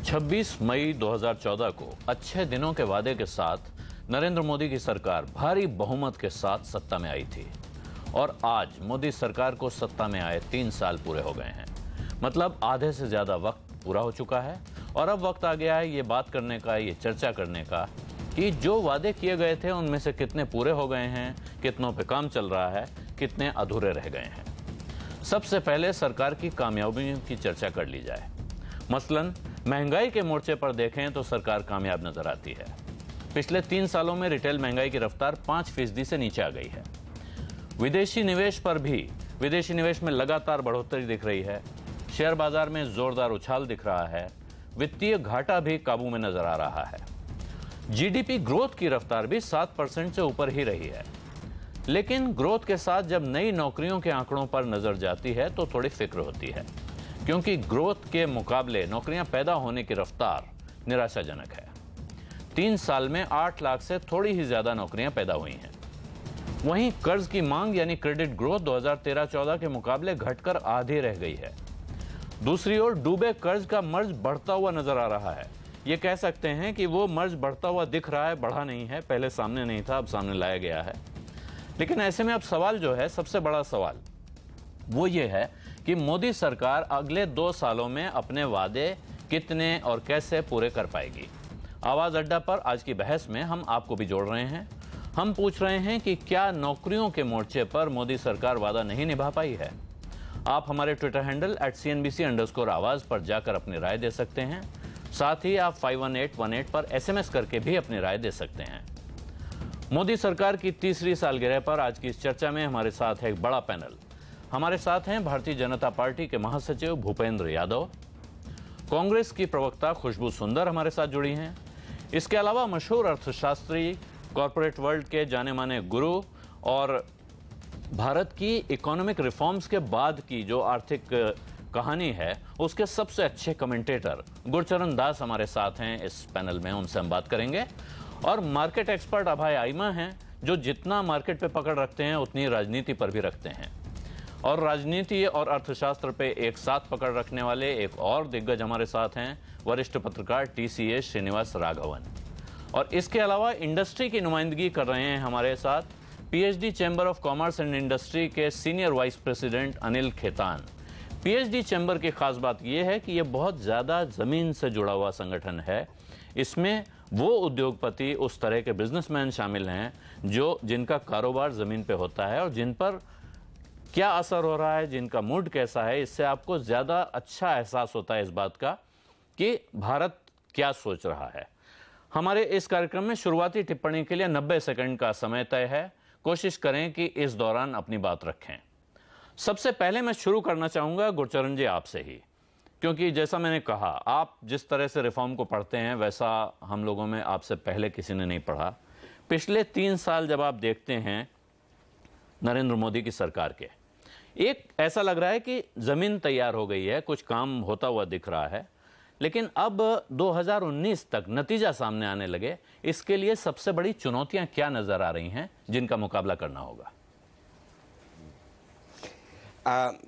26 मई 2014 को अच्छे दिनों के वादे के साथ नरेंद्र मोदी की सरकार भारी बहुमत के साथ सत्ता में आई थी और आज मोदी सरकार को सत्ता में आए 3 साल पूरे हो गए हैं। मतलब आधे से ज्यादा वक्त पूरा हो चुका है और अब वक्त आ गया है ये बात करने का, ये चर्चा करने का कि जो वादे किए गए थे उनमें से कितने पूरे हो गए हैं, कितनों पे काम चल रहा है, कितने अधूरे रह गए हैं। सबसे पहले सरकार की कामयाबियों की चर्चा कर ली जाए। मसलन महंगाई के मोर्चे पर देखें तो सरकार कामयाब नजर आती है। पिछले 3 सालों में रिटेल महंगाई की रफ्तार 5% से नीचे आ गई है। विदेशी निवेश पर भी विदेशी निवेश में लगातार बढ़ोतरी दिख रही है। शेयर बाजार में जोरदार उछाल दिख रहा है। वित्तीय घाटा भी काबू में नजर आ रहा है। जीडीपी ग्रोथ की रफ्तार भी 7% से ऊपर ही रही है। लेकिन ग्रोथ के साथ जब नई नौकरियों के आंकड़ों पर नजर जाती है तो थोड़ी फिक्र होती है, क्योंकि ग्रोथ के मुकाबले नौकरियां पैदा होने की रफ्तार निराशाजनक है। 3 साल में 8 लाख से थोड़ी ही ज्यादा नौकरियां पैदा हुई हैं। वहीं कर्ज की मांग यानी क्रेडिट ग्रोथ 2013-14 के मुकाबले घटकर आधी रह गई है। दूसरी ओर डूबे कर्ज का मर्ज बढ़ता हुआ नजर आ रहा है। ये कह सकते हैं कि वो मर्ज बढ़ता हुआ दिख रहा है, बढ़ा नहीं है। पहले सामने नहीं था, अब सामने लाया गया है। लेकिन ऐसे में अब सवाल जो है, सबसे बड़ा सवाल वो ये है कि मोदी सरकार अगले 2 सालों में अपने वादे कितने और कैसे पूरे कर पाएगी। आवाज अड्डा पर आज की बहस में हम आपको भी जोड़ रहे हैं। हम पूछ रहे हैं कि क्या नौकरियों के मोर्चे पर मोदी सरकार वादा नहीं निभा पाई है। आप हमारे ट्विटर हैंडल @CNBC_आवाज पर जाकर अपनी राय दे सकते हैं। साथ ही आप 51818 पर SMS करके भी अपनी राय दे सकते हैं। मोदी सरकार की तीसरी सालगिरह पर आज की इस चर्चा में हमारे साथ है एक बड़ा पैनल। हमारे साथ हैं भारतीय जनता पार्टी के महासचिव भूपेंद्र यादव, कांग्रेस की प्रवक्ता खुशबू सुंदर हमारे साथ जुड़ी हैं। इसके अलावा मशहूर अर्थशास्त्री, कॉर्पोरेट वर्ल्ड के जाने माने गुरु और भारत की इकोनॉमिक रिफॉर्म्स के बाद की जो आर्थिक कहानी है उसके सबसे अच्छे कमेंटेटर गुरचरण दास हमारे साथ हैं इस पैनल में। उनसे हम बात करेंगे। और मार्केट एक्सपर्ट अभय आइमा हैं, जो जितना मार्केट पे पकड़ रखते हैं उतनी राजनीति पर भी रखते हैं। और राजनीति और अर्थशास्त्र पे एक साथ पकड़ रखने वाले एक और दिग्गज हमारे साथ हैं, वरिष्ठ पत्रकार TCA श्रीनिवास राघवन। और इसके अलावा इंडस्ट्री की नुमाइंदगी कर रहे हैं हमारे साथ PhD chamber of commerce and industry के senior vice president Anil Khaitan. PhD chamber की खास बात यह है कि यह बहुत ज़्यादा ज़मीन से जुड़ा हुआ संगठन है। इसमें वो उद्योगपति, उस तरह के बिजनेसमैन शामिल हैं जिनका कारोबार ज़मीन पे होता है और जिन पर क्या असर हो रहा है, जिनका मूड कैसा है, इससे आपको ज़्यादा अच्छा एहसास होता है इस बात का कि भारत क्या सोच रहा है। हमारे इस कार्यक्रम में शुरुआती टिप्पणी के लिए 90 सेकंड का समय तय है। कोशिश करें कि इस दौरान अपनी बात रखें। सबसे पहले मैं शुरू करना चाहूंगा गुरचरण जी आपसे ही, क्योंकि जैसा मैंने कहा, आप जिस तरह से रिफॉर्म को पढ़ते हैं वैसा हम लोगों में आपसे पहले किसी ने नहीं पढ़ा। पिछले 3 साल जब आप देखते हैं नरेंद्र मोदी की सरकार के, एक ऐसा लग रहा है कि जमीन तैयार हो गई है, कुछ काम होता हुआ दिख रहा है। लेकिन अब 2019 तक नतीजा सामने आने लगे, इसके लिए सबसे बड़ी चुनौतियां क्या नजर आ रही हैं जिनका मुकाबला करना होगा?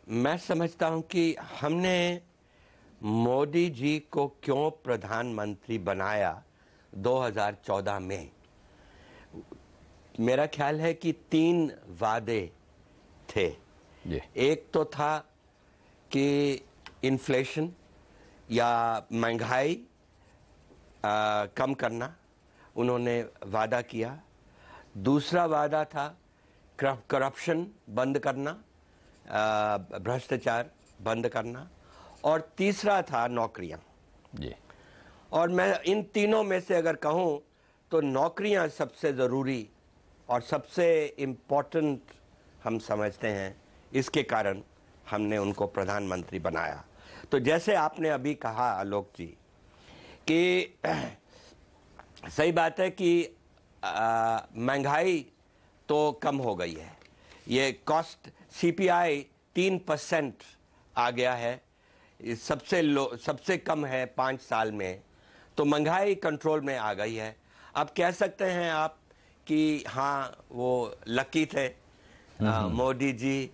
मैं समझता हूं कि हमने मोदी जी को क्यों प्रधानमंत्री बनाया 2014 में। मेरा ख्याल है कि 3 वादे थे। एक तो था कि इन्फ्लेशन या महंगाई कम करना, उन्होंने वादा किया। दूसरा वादा था करप्शन बंद करना, भ्रष्टाचार बंद करना। और तीसरा था नौकरियां। जी। और मैं इन तीनों में से अगर कहूं तो नौकरियां सबसे ज़रूरी और सबसे इम्पोर्टेंट हम समझते हैं। इसके कारण हमने उनको प्रधानमंत्री बनाया। तो जैसे आपने अभी कहा आलोक जी कि सही बात है कि महंगाई तो कम हो गई है। ये कॉस्ट CPI 3% आ गया है, सबसे कम है 5 साल में। तो महंगाई कंट्रोल में आ गई है। अब कह सकते हैं आप कि हाँ वो लकी थे, मोदी जी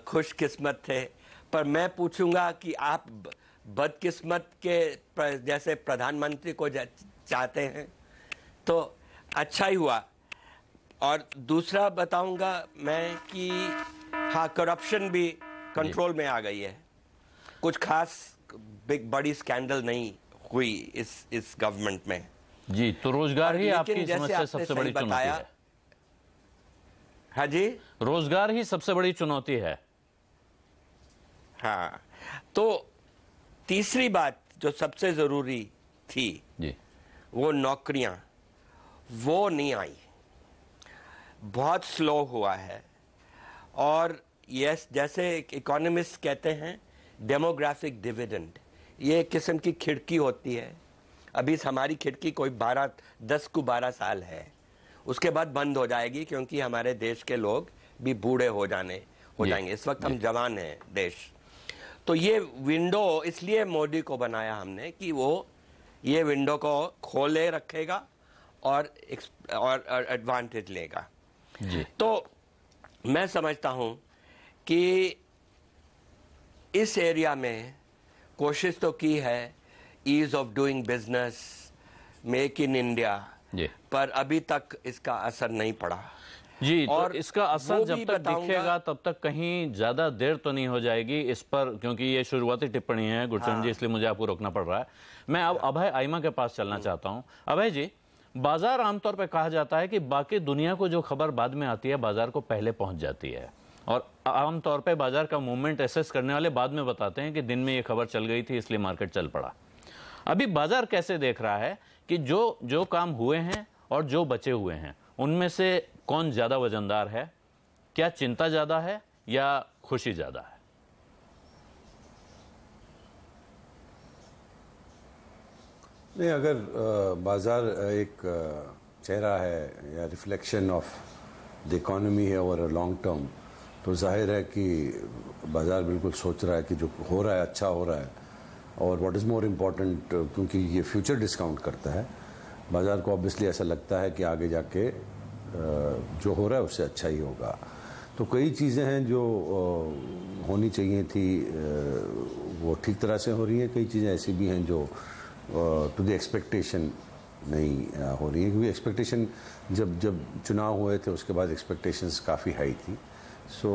खुशकिस्मत थे। पर मैं पूछूंगा कि आप बदकिस्मत के जैसे प्रधानमंत्री को चाहते हैं, तो अच्छा ही हुआ। और दूसरा बताऊंगा मैं कि हाँ, करप्शन भी कंट्रोल में आ गई है। कुछ खास बड़ी स्कैंडल नहीं हुई इस गवर्नमेंट में। जी, तो रोजगार ही आपकी समस्या सबसे बड़ी चुनौती है। हाँ जी, रोजगार ही सबसे बड़ी चुनौती है। हाँ, तो तीसरी बात जो सबसे जरूरी थी जी, वो नौकरियां, वो नहीं आई, बहुत स्लो हुआ है। और यस, जैसे इकोनॉमिस्ट कहते हैं, डेमोग्राफिक डिविडेंड, ये एक किस्म की खिड़की होती है। अभी हमारी खिड़की कोई 10 को 12 साल है, उसके बाद बंद हो जाएगी, क्योंकि हमारे देश के लोग भी बूढ़े हो जाएंगे। इस वक्त हम जवान हैं देश। तो ये विंडो इसलिए मोदी को बनाया हमने कि वो ये विंडो को खोले रखेगा और एडवांटेज लेगा। जी। तो मैं समझता हूं कि इस एरिया में कोशिश तो की है, ease of doing business, make in India, पर अभी तक इसका असर नहीं पड़ा। जी, और तो इसका असर जब तक दिखेगा तब तक कहीं ज्यादा देर तो नहीं हो जाएगी इस पर, क्योंकि ये शुरुआती टिप्पणी है गुरचरण जी, इसलिए मुझे आपको रोकना पड़ रहा है। मैं अब अभय आइमा के पास चलना चाहता हूं। अभय जी, बाजार आमतौर पर कहा जाता है कि बाकी दुनिया को जो खबर बाद में आती है, बाजार को पहले पहुंच जाती है, और आमतौर पर बाजार का मूवमेंट एसेस करने वाले बाद में बताते हैं कि दिन में ये खबर चल गई थी इसलिए मार्केट चल पड़ा। अभी बाजार कैसे देख रहा है कि जो काम हुए हैं और जो बचे हुए हैं, उनमें से कौन ज्यादा वजनदार है? क्या चिंता ज्यादा है या खुशी ज्यादा है? नहीं, अगर बाजार एक चेहरा है या रिफ्लेक्शन ऑफ द इकोनॉमी है ओवर अ लॉन्ग टर्म, तो जाहिर है कि बाजार बिल्कुल सोच रहा है कि जो हो रहा है अच्छा हो रहा है। और व्हाट इज़ मोर इम्पॉर्टेंट, क्योंकि ये फ्यूचर डिस्काउंट करता है, बाजार को ऑब्वियसली ऐसा लगता है कि आगे जाके जो हो रहा है उससे अच्छा ही होगा। तो कई चीज़ें हैं जो होनी चाहिए थी, वो ठीक तरह से हो रही हैं। कई चीज़ें ऐसी भी हैं जो टू द एक्सपेक्टेशन नहीं हो रही हैं, क्योंकि एक्सपेक्टेशन जब चुनाव हुए थे उसके बाद एक्सपेक्टेशंस काफ़ी हाई थी। So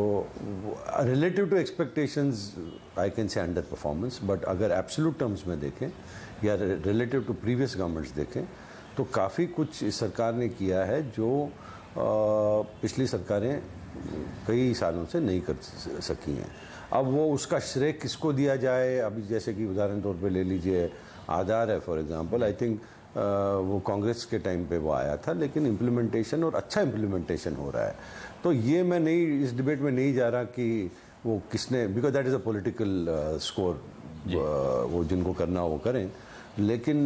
relative to expectations I can say under performance, but अगर एब्सोल्यूट टर्म्स में देखें या रिलेटिव टू प्रीवियस गवर्नमेंट्स देखें तो काफ़ी कुछ इस सरकार ने किया है जो पिछली सरकारें कई सालों से नहीं कर सकी हैं। अब वो उसका श्रेय किसको दिया जाए, अभी जैसे कि उदाहरण तौर पे ले लीजिए आधार है फॉर एग्जांपल, आई थिंक वो कांग्रेस के टाइम पे वो आया था, लेकिन इम्प्लीमेंटेशन और अच्छा इम्प्लीमेंटेशन हो रहा है। तो ये मैं नहीं, इस डिबेट में नहीं जा रहा कि वो किसने, because that is a political score, वो जिनको करना वो करें। लेकिन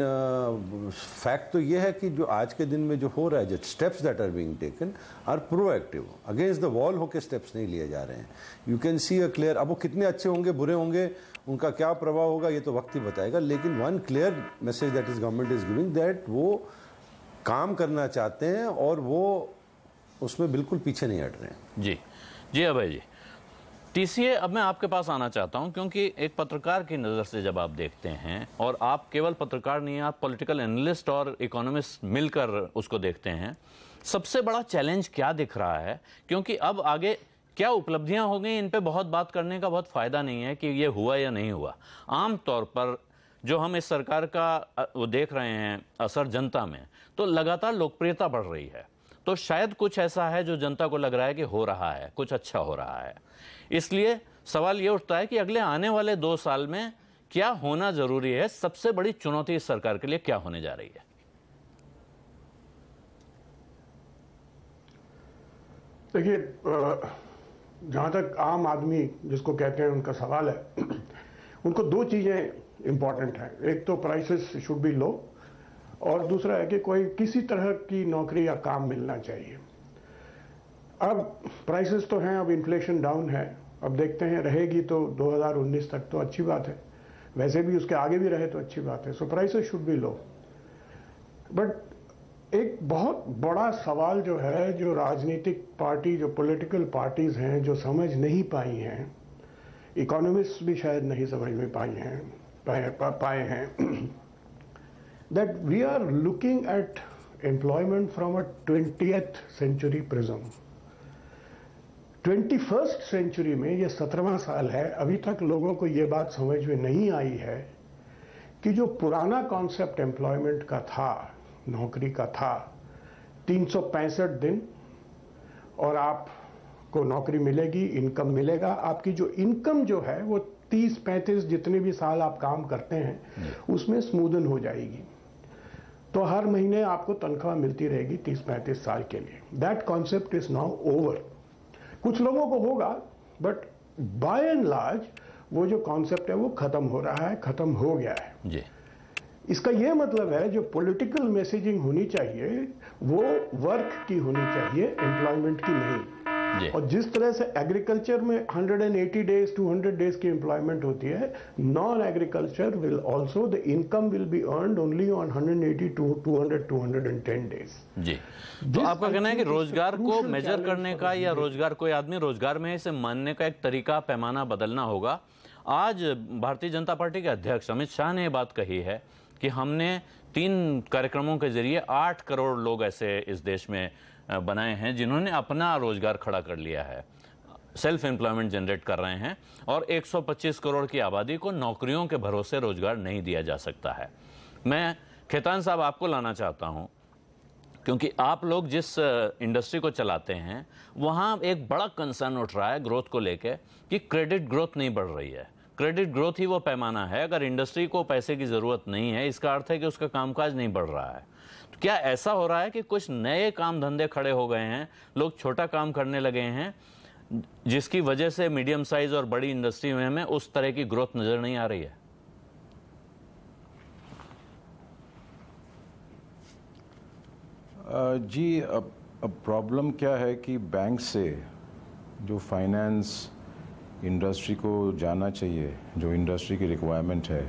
फैक्ट तो ये है कि जो आज के दिन में जो हो रहा है, जो steps that are being taken are proactive, against the wall होके स्टेप्स नहीं लिए जा रहे हैं। You can see a clear, अब वो कितने अच्छे होंगे बुरे होंगे, उनका क्या प्रभाव होगा ये तो वक्त ही बताएगा, लेकिन one clear message that is government is giving, that वो काम करना चाहते हैं और वो उसमें बिल्कुल पीछे नहीं हट रहे हैं। जी अभय जी, टीसीए, अब मैं आपके पास आना चाहता हूं, क्योंकि एक पत्रकार की नज़र से जब आप देखते हैं, और आप केवल पत्रकार नहीं, आप पॉलिटिकल एनालिस्ट और इकोनॉमिस्ट मिलकर उसको देखते हैं, सबसे बड़ा चैलेंज क्या दिख रहा है? क्योंकि अब आगे क्या उपलब्धियां हो गई, इन पे बहुत बात करने का बहुत फायदा नहीं है कि ये हुआ या नहीं हुआ। आम तौर पर जो हम इस सरकार का वो देख रहे हैं असर जनता में, तो लगातार लोकप्रियता बढ़ रही है। तो शायद कुछ ऐसा है जो जनता को लग रहा है कि हो रहा है, कुछ अच्छा हो रहा है। इसलिए सवाल ये उठता है कि अगले आने वाले 2 साल में क्या होना जरूरी है? सबसे बड़ी चुनौती इस सरकार के लिए क्या होने जा रही है? देखिए, जहां तक आम आदमी जिसको कहते हैं उनका सवाल है, उनको 2 चीजें इंपॉर्टेंट हैं। एक तो प्राइसेस शुड बी लो, और दूसरा है कि कोई किसी तरह की नौकरी या काम मिलना चाहिए। अब प्राइसेस तो हैं, अब इन्फ्लेशन डाउन है, अब देखते हैं रहेगी तो 2019 तक तो अच्छी बात है, वैसे भी उसके आगे भी रहे तो अच्छी बात है। So prices should be low, but एक बहुत बड़ा सवाल जो है, जो राजनीतिक पार्टी, जो पॉलिटिकल पार्टीज हैं, जो समझ नहीं पाई हैं, इकोनॉमिस्ट भी शायद नहीं समझ में पाई हैं, पाए हैं that we are looking at employment from a 20th century prism. 21st century में ये 17वां साल है, अभी तक लोगों को ये बात समझ में नहीं आई है कि जो पुराना कॉन्सेप्ट एम्प्लॉयमेंट का था, नौकरी का था, 365 दिन और आपको नौकरी मिलेगी, इनकम मिलेगा, आपकी जो इनकम जो है वो 30-35 जितने भी साल आप काम करते हैं उसमें स्मूदन हो जाएगी, तो हर महीने आपको तनख्वाह मिलती रहेगी 30-35 साल के लिए. That concept is now over. कुछ लोगों को होगा, बट बाय एंड लार्ज वो जो कॉन्सेप्ट है वो खत्म हो रहा है, खत्म हो गया है जी. इसका ये मतलब है जो पॉलिटिकल मैसेजिंग होनी चाहिए वो वर्क की होनी चाहिए, एम्प्लॉयमेंट की नहीं. और जिस तरह से एग्रीकल्चर में 180 डेज 200 डेज की एम्प्लॉयमेंट होती है, non agriculture will also the income will be earned only on 180 to 210 days. जी. तो आपका कहना है कि रोजगार को मेजर करने का या रोजगार, कोई आदमी रोजगार में इसे मानने का एक तरीका, पैमाना बदलना होगा. आज भारतीय जनता पार्टी के अध्यक्ष अमित शाह ने यह बात कही है कि हमने 3 कार्यक्रमों के जरिए 8 करोड़ लोग ऐसे इस देश में बनाए हैं जिन्होंने अपना रोजगार खड़ा कर लिया है, सेल्फ एम्प्लॉयमेंट जनरेट कर रहे हैं, और 125 करोड़ की आबादी को नौकरियों के भरोसे रोजगार नहीं दिया जा सकता है. मैं खेतान साहब आपको लाना चाहता हूं, क्योंकि आप लोग जिस इंडस्ट्री को चलाते हैं वहां एक बड़ा कंसर्न उठ रहा है ग्रोथ को लेकर कि क्रेडिट ग्रोथ नहीं बढ़ रही है. क्रेडिट ग्रोथ ही वो पैमाना है. अगर इंडस्ट्री को पैसे की जरूरत नहीं है, इसका अर्थ है कि उसका कामकाज नहीं बढ़ रहा है. तो क्या ऐसा हो रहा है कि कुछ नए काम धंधे खड़े हो गए हैं, लोग छोटा काम करने लगे हैं, जिसकी वजह से मीडियम साइज और बड़ी इंडस्ट्री में हमें उस तरह की ग्रोथ नजर नहीं आ रही है? जी, अब प्रॉब्लम क्या है कि बैंक से जो फाइनेंस इंडस्ट्री को जाना चाहिए, जो इंडस्ट्री की रिक्वायरमेंट है,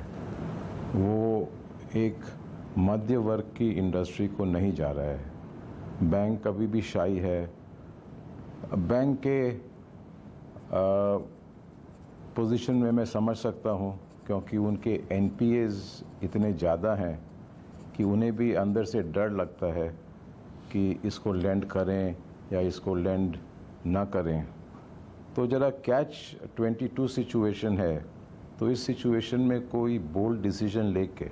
वो एक मध्य वर्ग की इंडस्ट्री को नहीं जा रहा है. बैंक अभी भी शाई है. बैंक के पोजीशन में मैं समझ सकता हूँ, क्योंकि उनके एनपीएज इतने ज़्यादा हैं कि उन्हें भी अंदर से डर लगता है कि इसको लेंड करें या इसको लेंड ना करें. तो ज़रा कैच 22 सिचुएशन है. तो इस सिचुएशन में कोई बोल्ड डिसीजन लेके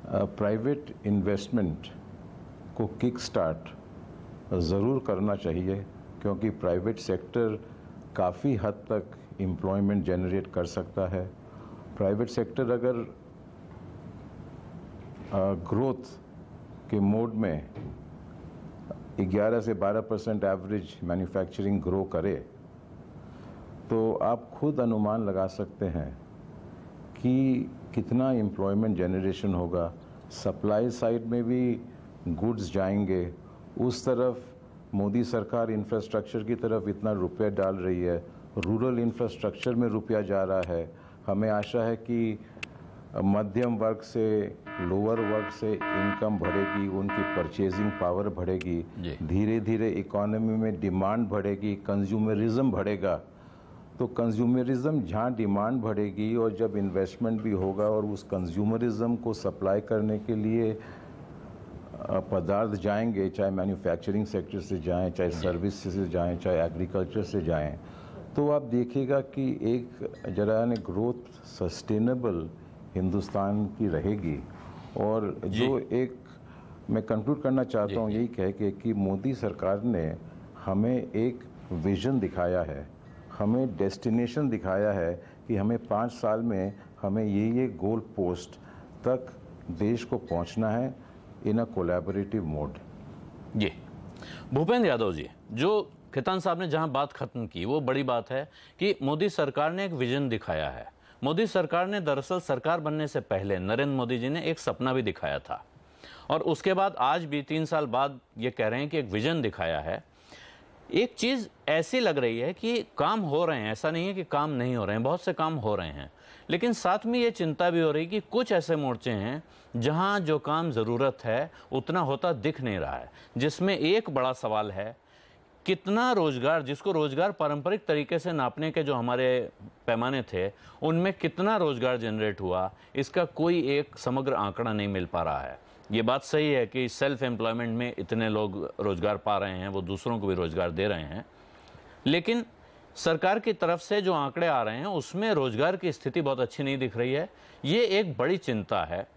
प्राइवेट इन्वेस्टमेंट को किक स्टार्ट ज़रूर करना चाहिए, क्योंकि प्राइवेट सेक्टर काफ़ी हद तक एम्प्लॉयमेंट जनरेट कर सकता है. प्राइवेट सेक्टर अगर ग्रोथ के मोड में 11 से 12% एवरेज मैन्युफैक्चरिंग ग्रो करे, तो आप खुद अनुमान लगा सकते हैं कि कितना एम्प्लॉयमेंट जनरेशन होगा. सप्लाई साइड में भी गुड्स जाएंगे. उस तरफ मोदी सरकार इंफ्रास्ट्रक्चर की तरफ इतना रुपया डाल रही है, रूरल इंफ्रास्ट्रक्चर में रुपया जा रहा है. हमें आशा है कि मध्यम वर्ग से लोअर वर्ग से इनकम बढ़ेगी, उनकी परचेजिंग पावर बढ़ेगी, धीरे धीरे इकोनॉमी में डिमांड बढ़ेगी, कंज्यूमरिज्म बढ़ेगा. तो कंज्यूमरिज्म जहाँ डिमांड बढ़ेगी और जब इन्वेस्टमेंट भी होगा और उस कंज्यूमरिज्म को सप्लाई करने के लिए पदार्थ जाएंगे, चाहे मैन्युफैक्चरिंग सेक्टर से जाएं, चाहे सर्विस से जाएं, चाहे एग्रीकल्चर से जाएं, तो आप देखिएगा कि एक जरा ने ग्रोथ सस्टेनेबल हिंदुस्तान की रहेगी. और जो एक मैं कंक्लूड करना चाहता हूँ यही कह के कि मोदी सरकार ने हमें एक विजन दिखाया है, हमें डेस्टिनेशन दिखाया है कि हमें 5 साल में हमें ये गोल पोस्ट तक देश को पहुंचना है इन अ कोलैबोरेटिव मोड. जी भूपेंद्र यादव जी, जो खेतान साहब ने जहां बात खत्म की वो बड़ी बात है कि मोदी सरकार ने एक विजन दिखाया है. मोदी सरकार ने दरअसल सरकार बनने से पहले नरेंद्र मोदी जी ने एक सपना भी दिखाया था, और उसके बाद आज भी 3 साल बाद ये कह रहे हैं कि एक विजन दिखाया है. एक चीज ऐसी लग रही है कि काम हो रहे हैं, ऐसा नहीं है कि काम नहीं हो रहे हैं, बहुत से काम हो रहे हैं, लेकिन साथ में ये चिंता भी हो रही कि कुछ ऐसे मोर्चे हैं जहां जो काम जरूरत है उतना होता दिख नहीं रहा है. जिसमें एक बड़ा सवाल है कितना रोजगार, जिसको रोजगार पारंपरिक तरीके से नापने के जो हमारे पैमाने थे, उनमें कितना रोजगार जनरेट हुआ, इसका कोई एक समग्र आंकड़ा नहीं मिल पा रहा है। ये बात सही है कि सेल्फ एम्प्लॉयमेंट में इतने लोग रोजगार पा रहे हैं, वो दूसरों को भी रोजगार दे रहे हैं, लेकिन सरकार की तरफ से जो आंकड़े आ रहे हैं उसमें रोजगार की स्थिति बहुत अच्छी नहीं दिख रही है। ये एक बड़ी चिंता है।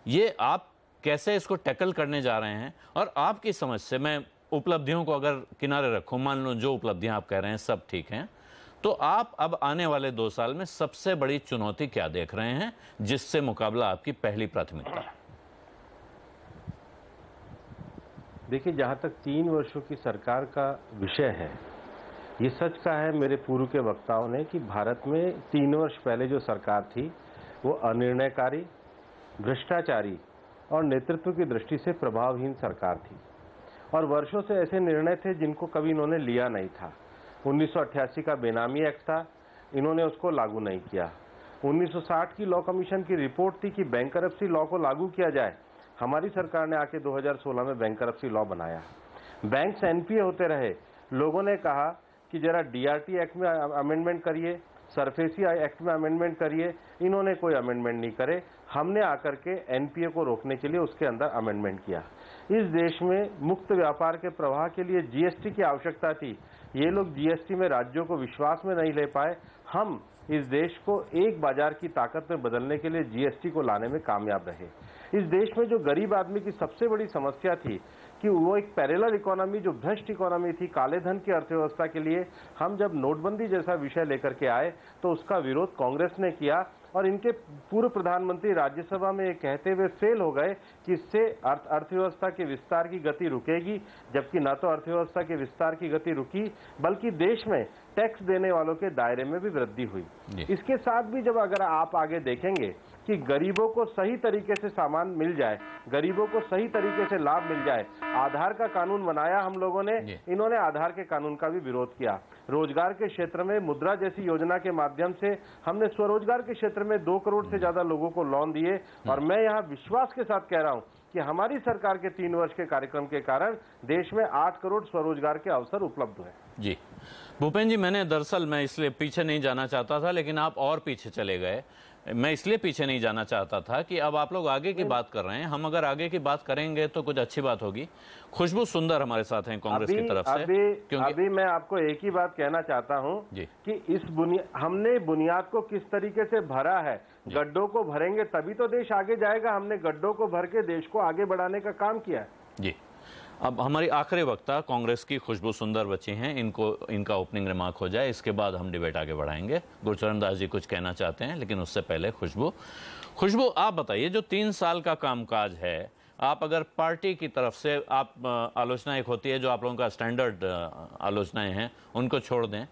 ये आप कैसे इसको टैकल करने जा रहे हैं? और आपकी समझ से, मैं उपलब्धियों को अगर किनारे रखूं, मान लो जो उपलब्धियां आप कह रहे हैं सब ठीक हैं, तो आप अब आने वाले 2 साल में सबसे बड़ी चुनौती क्या देख रहे हैं जिससे मुकाबला आपकी पहली प्राथमिकता है? देखिए, जहां तक 3 वर्षों की सरकार का विषय है, ये सच कहा है मेरे पूर्व के वक्ताओं ने कि भारत में 3 वर्ष पहले जो सरकार थी वो अनिर्णयकारी, भ्रष्टाचारी और नेतृत्व की दृष्टि से प्रभावहीन सरकार थी। और वर्षों से ऐसे निर्णय थे जिनको कभी इन्होंने लिया नहीं था। 1988 का बेनामी एक्ट था, इन्होंने उसको लागू नहीं किया। 1960 की लॉ कमीशन की रिपोर्ट थी कि बैंकरप्सी लॉ को लागू किया जाए, हमारी सरकार ने आके 2016 में बैंकरप्सी लॉ बनाया। बैंक्स एनपीए होते रहे, लोगों ने कहा कि जरा डीआरटी एक्ट में अमेंडमेंट करिए, सरफेसी एक्ट में अमेंडमेंट करिए, इन्होंने कोई अमेंडमेंट नहीं करे। हमने आकर के एनपीए को रोकने के लिए उसके अंदर अमेंडमेंट किया। इस देश में मुक्त व्यापार के प्रवाह के लिए जीएसटी की आवश्यकता थी, ये लोग जीएसटी में राज्यों को विश्वास में नहीं ले पाए। हम इस देश को एक बाजार की ताकत में बदलने के लिए जीएसटी को लाने में कामयाब रहे। इस देश में जो गरीब आदमी की सबसे बड़ी समस्या थी कि वो एक पैरेलल इकोनॉमी, जो भ्रष्ट इकोनॉमी थी, काले धन की अर्थव्यवस्था के लिए हम जब नोटबंदी जैसा विषय लेकर के आए तो उसका विरोध कांग्रेस ने किया और इनके पूर्व प्रधानमंत्री राज्यसभा में कहते हुए फेल हो गए कि इससे अर्थव्यवस्था के विस्तार की गति रुकेगी, जबकि न तो अर्थव्यवस्था के विस्तार की गति रुकी बल्कि देश में टैक्स देने वालों के दायरे में भी वृद्धि हुई। इसके साथ भी जब अगर आप आगे देखेंगे कि गरीबों को सही तरीके से सामान मिल जाए, गरीबों को सही तरीके से लाभ मिल जाए, आधार का कानून बनाया हम लोगों ने, इन्होंने आधार के कानून का भी विरोध किया। रोजगार के क्षेत्र में मुद्रा जैसी योजना के माध्यम से हमने स्वरोजगार के क्षेत्र में 2 करोड़ से ज्यादा लोगों को लोन दिए। और मैं यहाँ विश्वास के साथ कह रहा हूँ कि हमारी सरकार के 3 वर्ष के कार्यक्रम के कारण देश में 8 करोड़ स्वरोजगार के अवसर उपलब्ध हुए। जी भूपेन जी, मैं इसलिए पीछे नहीं जाना चाहता था, लेकिन आप और पीछे चले गए। मैं इसलिए पीछे नहीं जाना चाहता था कि अब आप लोग आगे की बात कर रहे हैं, हम अगर आगे की बात करेंगे तो कुछ अच्छी बात होगी। खुशबू सुंदर हमारे साथ हैं कांग्रेस की तरफ से। अभी मैं आपको एक ही बात कहना चाहता हूं कि हमने बुनियाद को किस तरीके से भरा है, गड्ढों को भरेंगे तभी तो देश आगे जाएगा। हमने गड्ढों को भर के देश को आगे बढ़ाने का काम किया है। जी, अब हमारी आखिरी वक्ता कांग्रेस की खुशबू सुंदर बची हैं, इनका ओपनिंग रिमार्क हो जाए, इसके बाद हम डिबेट आगे बढ़ाएंगे। गुरचरण दास जी कुछ कहना चाहते हैं, लेकिन उससे पहले खुशबू आप बताइए, जो 3 साल का कामकाज है, आप अगर पार्टी की तरफ से आप आलोचना एक होती है जो आप लोगों का स्टैंडर्ड आलोचनाएं हैं, उनको छोड़ दें,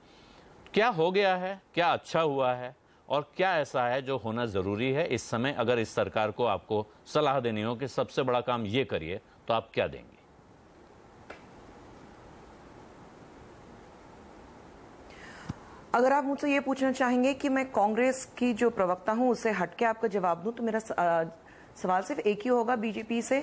क्या हो गया है, क्या अच्छा हुआ है और क्या ऐसा है जो होना जरूरी है इस समय? अगर इस सरकार को आपको सलाह देनी हो कि सबसे बड़ा काम ये करिए, तो आप क्या देंगे? अगर आप मुझसे ये पूछना चाहेंगे कि मैं कांग्रेस की जो प्रवक्ता हूं उससे हटके आपका जवाब दूं, तो मेरा सवाल सिर्फ एक ही होगा बीजेपी से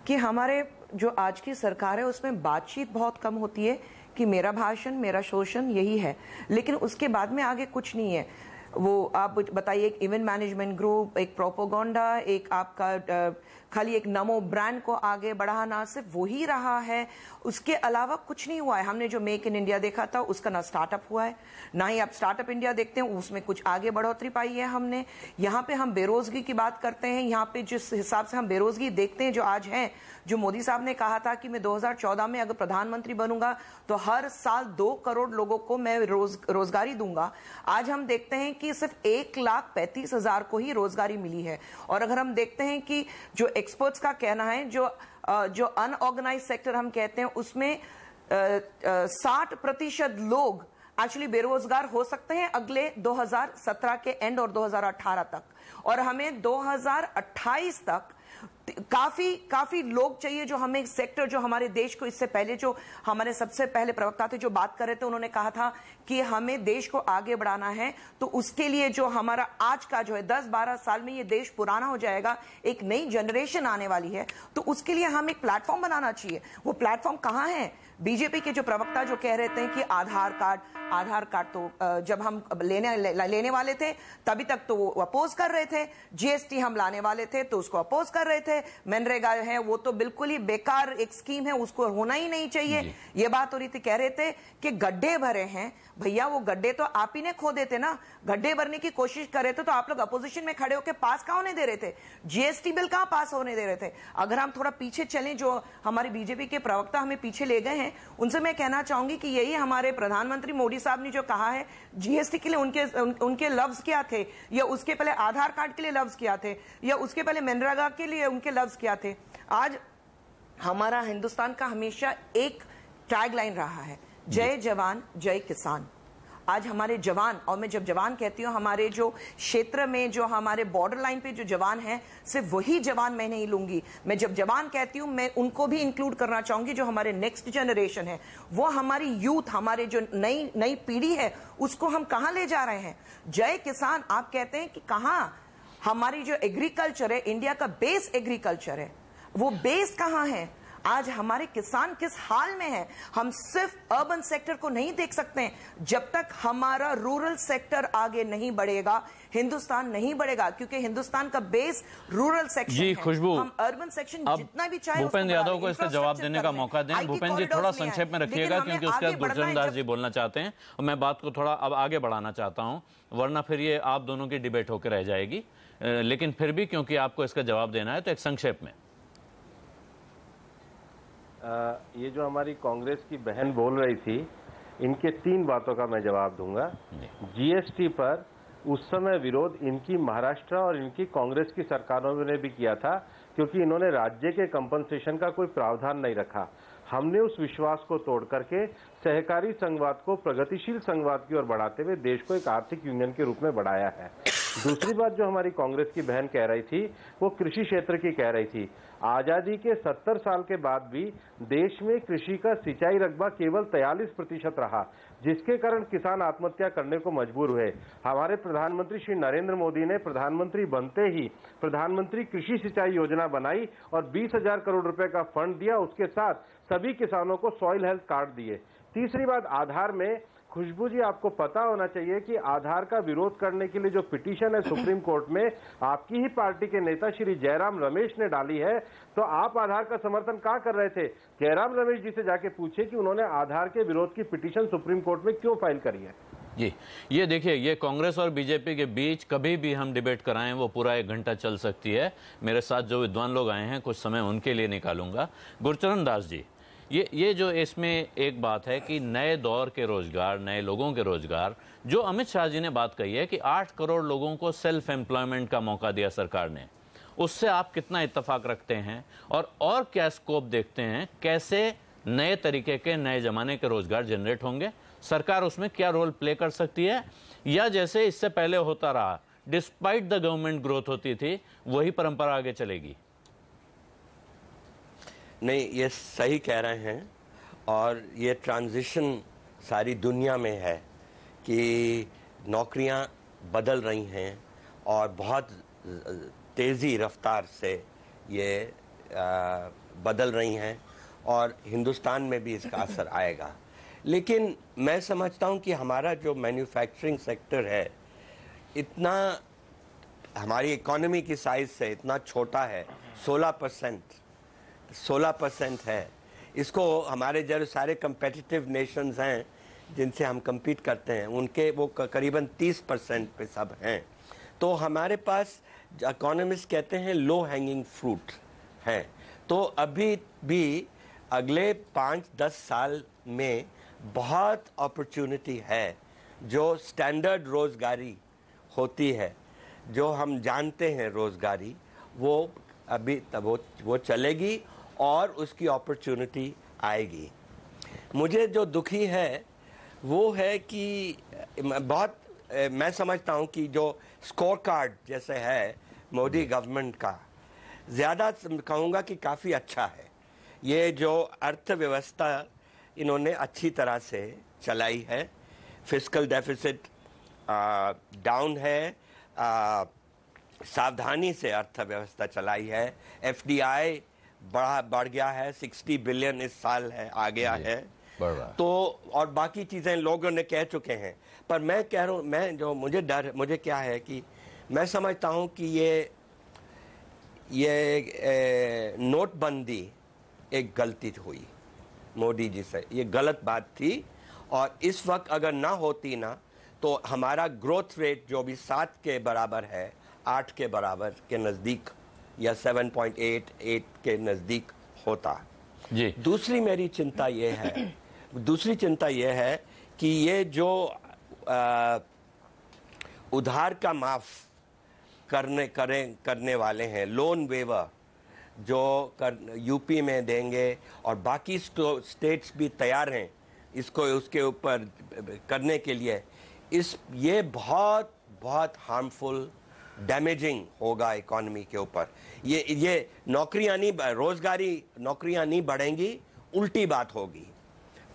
कि हमारे जो आज की सरकार है उसमें बातचीत बहुत कम होती है कि मेरा भाषण, मेरा शोषण, यही है, लेकिन उसके बाद में आगे कुछ नहीं है। वो आप बताइए, एक इवेंट मैनेजमेंट ग्रुप, एक प्रोपोगंडा, एक आपका खाली एक नमो ब्रांड को आगे बढ़ाना, सिर्फ वही रहा है, उसके अलावा कुछ नहीं हुआ है। हमने जो मेक इन इंडिया देखा था उसका ना स्टार्टअप हुआ है, ना ही आप स्टार्टअप इंडिया देखते हैं उसमें कुछ आगे बढ़ोतरी पाई है हमने। यहाँ पे हम बेरोजगी की बात करते हैं, यहाँ पे जिस हिसाब से हम बेरोजगी देखते हैं जो आज है, जो मोदी साहब ने कहा था कि मैं 2014 में अगर प्रधानमंत्री बनूंगा तो हर साल 2 करोड़ लोगों को मैं रोजगारी दूंगा, आज हम देखते हैं कि सिर्फ 1,35,000 को ही रोजगारी मिली है। और अगर हम देखते हैं कि जो एक्सपर्ट्स का कहना है, जो अनऑर्गेनाइज सेक्टर हम कहते हैं, उसमें 60% लोग एक्चुअली बेरोजगार हो सकते हैं अगले 2017 के एंड और 2018 तक, और हमें 2028 तक काफी लोग चाहिए जो हमें सेक्टर, जो हमारे देश को, इससे पहले जो हमारे सबसे पहले प्रवक्ता थे जो बात कर रहे थे, उन्होंने कहा था कि हमें देश को आगे बढ़ाना है, तो उसके लिए जो हमारा आज का जो है 10-12 साल में ये देश पुराना हो जाएगा, एक नई जनरेशन आने वाली है, तो उसके लिए हम एक प्लेटफॉर्म बनाना चाहिए। वो प्लेटफॉर्म कहां है? बीजेपी के जो प्रवक्ता जो कह रहे थे कि आधार कार्ड तो जब हम लेने वाले थे तभी तक तो वो अपोज कर रहे थे, जीएसटी हम लाने वाले थे तो उसको अपोज कर रहे थे, मनरेगा है वो तो बिल्कुल ही बेकार एक स्कीम है, उसको होना ही नहीं चाहिए, ये बात हो रही थी। कह रहे थे कि गड्ढे भरे हैं, भैया वो गड्ढे तो आप ही ने खोदे थे ना, गड्ढे भरने की कोशिश कर रहे थे तो आप लोग अपोजिशन में खड़े होकर पास कहां होने दे रहे थे? जीएसटी बिल कहां पास होने दे रहे थे? अगर हम थोड़ा पीछे चलें, जो हमारे बीजेपी के प्रवक्ता हमें पीछे ले गए हैं, उनसे मैं कहना चाहूंगी कि यही हमारे प्रधानमंत्री मोदी साहब ने जो कहा है, जीएसटी के लिए उनके लफ्ज क्या थे, या उसके पहले आधार कार्ड के लिए लफ्ज क्या थे, या उसके पहले मनरेगा के लिए उनके लफ्ज क्या थे। आज हमारा हिंदुस्तान का हमेशा एक टैगलाइन रहा है, जय जवान जय किसान। आज हमारे जवान, और मैं जब जवान कहती हूं, हमारे जो क्षेत्र में जो हमारे बॉर्डर लाइन पे जो जवान हैं, सिर्फ वही जवान मैं नहीं लूंगी। मैं जब जवान कहती हूं, मैं उनको भी इंक्लूड करना चाहूंगी जो हमारे नेक्स्ट जनरेशन है, वो हमारी यूथ, हमारे जो नई पीढ़ी है, उसको हम कहां ले जा रहे हैं? जय किसान आप कहते हैं कि कहां हमारी जो एग्रीकल्चर है, इंडिया का बेस एग्रीकल्चर है, वो बेस कहां है? आज हमारे किसान किस हाल में है? हम सिर्फ अर्बन सेक्टर को नहीं देख सकते हैं। जब तक हमारा रूरल सेक्टर आगे नहीं बढ़ेगा, हिंदुस्तान नहीं बढ़ेगा, क्योंकि हिंदुस्तान का बेस रूरल सेक्शन जी, है। खुशबू, हम अर्बन सेक्शन जितना भी चाहे भूपेंद्र यादव को इसका जवाब देने का मौका दें। भूपेंद्र जी थोड़ा संक्षेप में रखिएगा, क्योंकि उसके बाद गुरचरण दास जी बोलना चाहते हैं और मैं बात को थोड़ा अब आगे बढ़ाना चाहता हूं, वरना फिर ये आप दोनों की डिबेट होकर रह जाएगी। लेकिन फिर भी क्योंकि आपको इसका जवाब देना है, तो एक संक्षेप में। ये जो हमारी कांग्रेस की बहन बोल रही थी, इनके 3 बातों का मैं जवाब दूंगा। जीएसटी पर उस समय विरोध इनकी महाराष्ट्र और इनकी कांग्रेस की सरकारों ने भी किया था, क्योंकि इन्होंने राज्य के कंपनसेशन का कोई प्रावधान नहीं रखा। हमने उस विश्वास को तोड़ करके सहकारी संघवाद को प्रगतिशील संघवाद की ओर बढ़ाते हुए देश को एक आर्थिक यूनियन के रूप में बढ़ाया है। दूसरी बात जो हमारी कांग्रेस की बहन कह रही थी, वो कृषि क्षेत्र की कह रही थी। आजादी के 70 साल के बाद भी देश में कृषि का सिंचाई रकबा केवल 43% रहा, जिसके कारण किसान आत्महत्या करने को मजबूर हुए। हमारे प्रधानमंत्री श्री नरेंद्र मोदी ने प्रधानमंत्री बनते ही प्रधानमंत्री कृषि सिंचाई योजना बनाई और 20,000 करोड़ रुपए का फंड दिया। उसके साथ सभी किसानों को सॉइल हेल्थ कार्ड दिए। तीसरी बात, आधार में, खुशबू जी आपको पता होना चाहिए कि आधार का विरोध करने के लिए जो पिटीशन है सुप्रीम कोर्ट में, आपकी ही पार्टी के नेता श्री जयराम रमेश ने डाली है, तो आप आधार का समर्थन कहां कर रहे थे? जयराम रमेश जी से जाके पूछिए कि उन्होंने आधार के विरोध की पिटीशन सुप्रीम कोर्ट में क्यों फाइल करी है। जी, ये देखिए, ये कांग्रेस और बीजेपी के बीच कभी भी हम डिबेट कराएं वो पूरा 1 घंटा चल सकती है। मेरे साथ जो विद्वान लोग आए हैं, कुछ समय उनके लिए निकालूंगा। गुरचरण दास जी, ये जो इसमें एक बात है कि नए दौर के रोजगार, नए लोगों के रोजगार, जो अमित शाह जी ने बात कही है कि 8 करोड़ लोगों को सेल्फ एम्प्लॉयमेंट का मौका दिया सरकार ने, उससे आप कितना इत्तेफाक रखते हैं और क्या स्कोप देखते हैं? कैसे नए तरीके के, नए जमाने के रोजगार जनरेट होंगे? सरकार उसमें क्या रोल प्ले कर सकती है, या जैसे इससे पहले होता रहा, डिस्पाइट द गवर्नमेंट ग्रोथ होती थी, वही परंपरा आगे चलेगी? नहीं, ये सही कह रहे हैं, और ये ट्रांजिशन सारी दुनिया में है कि नौकरियां बदल रही हैं और बहुत तेज़ी रफ्तार से ये बदल रही हैं, और हिंदुस्तान में भी इसका असर आएगा। लेकिन मैं समझता हूं कि हमारा जो मैन्युफैक्चरिंग सेक्टर है, इतना हमारी इकोनॉमी की साइज से इतना छोटा है, 16% है। इसको हमारे जो सारे कंपेटिटिव नेशंस हैं जिनसे हम compete करते हैं, उनके वो करीबन 30% पे सब हैं। तो हमारे पास इकोनॉमिस्ट कहते हैं लो हैंगिंग फ्रूट हैं। तो अभी भी अगले 5-10 साल में बहुत अपॉर्चुनिटी है। जो स्टैंडर्ड रोजगारी होती है, जो हम जानते हैं रोजगारी, वो अभी तब वो चलेगी और उसकी अपॉर्चुनिटी आएगी। मुझे जो दुखी है वो है कि मैं समझता हूं कि जो स्कोर कार्ड जैसे है मोदी गवर्नमेंट का, ज़्यादा कहूँगा कि काफ़ी अच्छा है। ये जो अर्थव्यवस्था इन्होंने अच्छी तरह से चलाई है, फिस्कल डेफिसिट डाउन है, सावधानी से अर्थव्यवस्था चलाई है, FDI बढ़ गया है, 60 बिलियन इस साल है, आ गया है। तो और बाकी चीज़ें लोगों ने कह चुके हैं, पर मैं कह रहा हूँ, मैं जो मुझे क्या है कि मैं समझता हूँ कि ये नोटबंदी एक गलती हुई मोदी जी से, ये गलत बात थी। और इस वक्त अगर ना होती ना तो हमारा ग्रोथ रेट जो भी 7 के बराबर है, 8 के बराबर के नज़दीक या 7.8 के नज़दीक होता जी। दूसरी मेरी चिंता ये है कि ये जो उधार का माफ करने वाले हैं, लोन वेवर जो यूपी में देंगे और बाकी स्टेट्स भी तैयार हैं इसको उसके ऊपर करने के लिए, ये बहुत बहुत हार्मफुल, डैमेजिंग होगा इकोनॉमी के ऊपर। ये नौकरियां नहीं बढ़ेंगी, उल्टी बात होगी,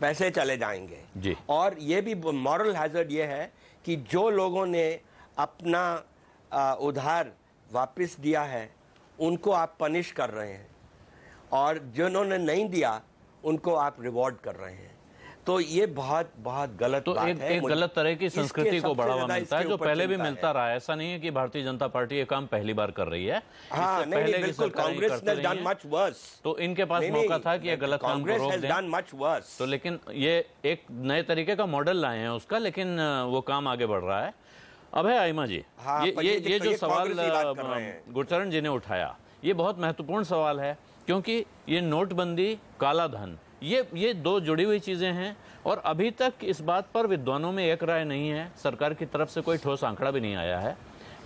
पैसे चले जाएंगे जी। और ये भी मॉरल हैजर्ड ये है कि जो लोगों ने अपना उधार वापस दिया है उनको आप पनिश कर रहे हैं और जिन्होंने नहीं दिया उनको आप रिवॉर्ड कर रहे हैं। तो ये बहुत बहुत गलत तो बात एक है। गलत तरह की संस्कृति को बढ़ावा ज्यादा मिलता है इसके जो ऊपर पहले भी चिंता मिलता रहा है। ऐसा नहीं है कि भारतीय जनता पार्टी ये काम पहली बार कर रही है। हाँ, इससे नहीं, पहले की बिल्कुल, सरकारें कांग्रेस करती ने रही डन हैं। Much worse. तो इनके पास मौका था कि ये गलत काम को रोक दें। Done much worse. तो लेकिन ये एक नए तरीके का मॉडल लाए हैं उसका, लेकिन वो काम आगे बढ़ रहा है। अब है आइमा जी, हाँ, ये जो सवाल कर रहे हैं। गुरचरण जी ने उठाया, ये बहुत महत्वपूर्ण सवाल है, क्योंकि ये नोटबंदी, काला धन, ये दो जुड़ी हुई चीजें हैं और अभी तक इस बात पर विद्वानों में एक राय नहीं है, सरकार की तरफ से कोई ठोस आंकड़ा भी नहीं आया है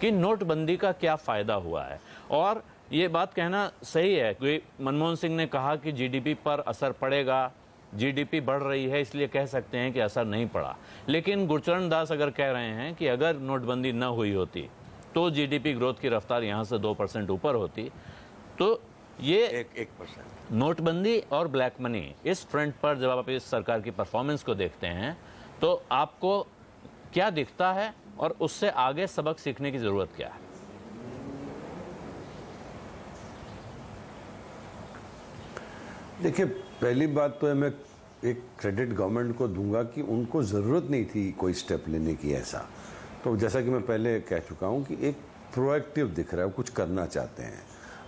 कि नोटबंदी का क्या फायदा हुआ है। और ये बात कहना सही है कि मनमोहन सिंह ने कहा कि जीडीपी पर असर पड़ेगा, जीडीपी बढ़ रही है इसलिए कह सकते हैं कि असर नहीं पड़ा। लेकिन गुरचरण दास अगर कह रहे हैं कि अगर नोटबंदी न हुई होती तो जीडीपी ग्रोथ की रफ्तार यहाँ से 2% ऊपर होती। तो ये 1% नोटबंदी और ब्लैक मनी, इस फ्रंट पर जब आप इस सरकार की परफॉर्मेंस को देखते हैं तो आपको क्या दिखता है और उससे आगे सबक सीखने की जरूरत क्या है? देखिए, पहली बात तो मैं एक क्रेडिट गवर्नमेंट को दूंगा कि उनको ज़रूरत नहीं थी कोई स्टेप लेने की ऐसा। तो जैसा कि मैं पहले कह चुका हूं कि एक प्रोएक्टिव दिख रहा है, कुछ करना चाहते हैं।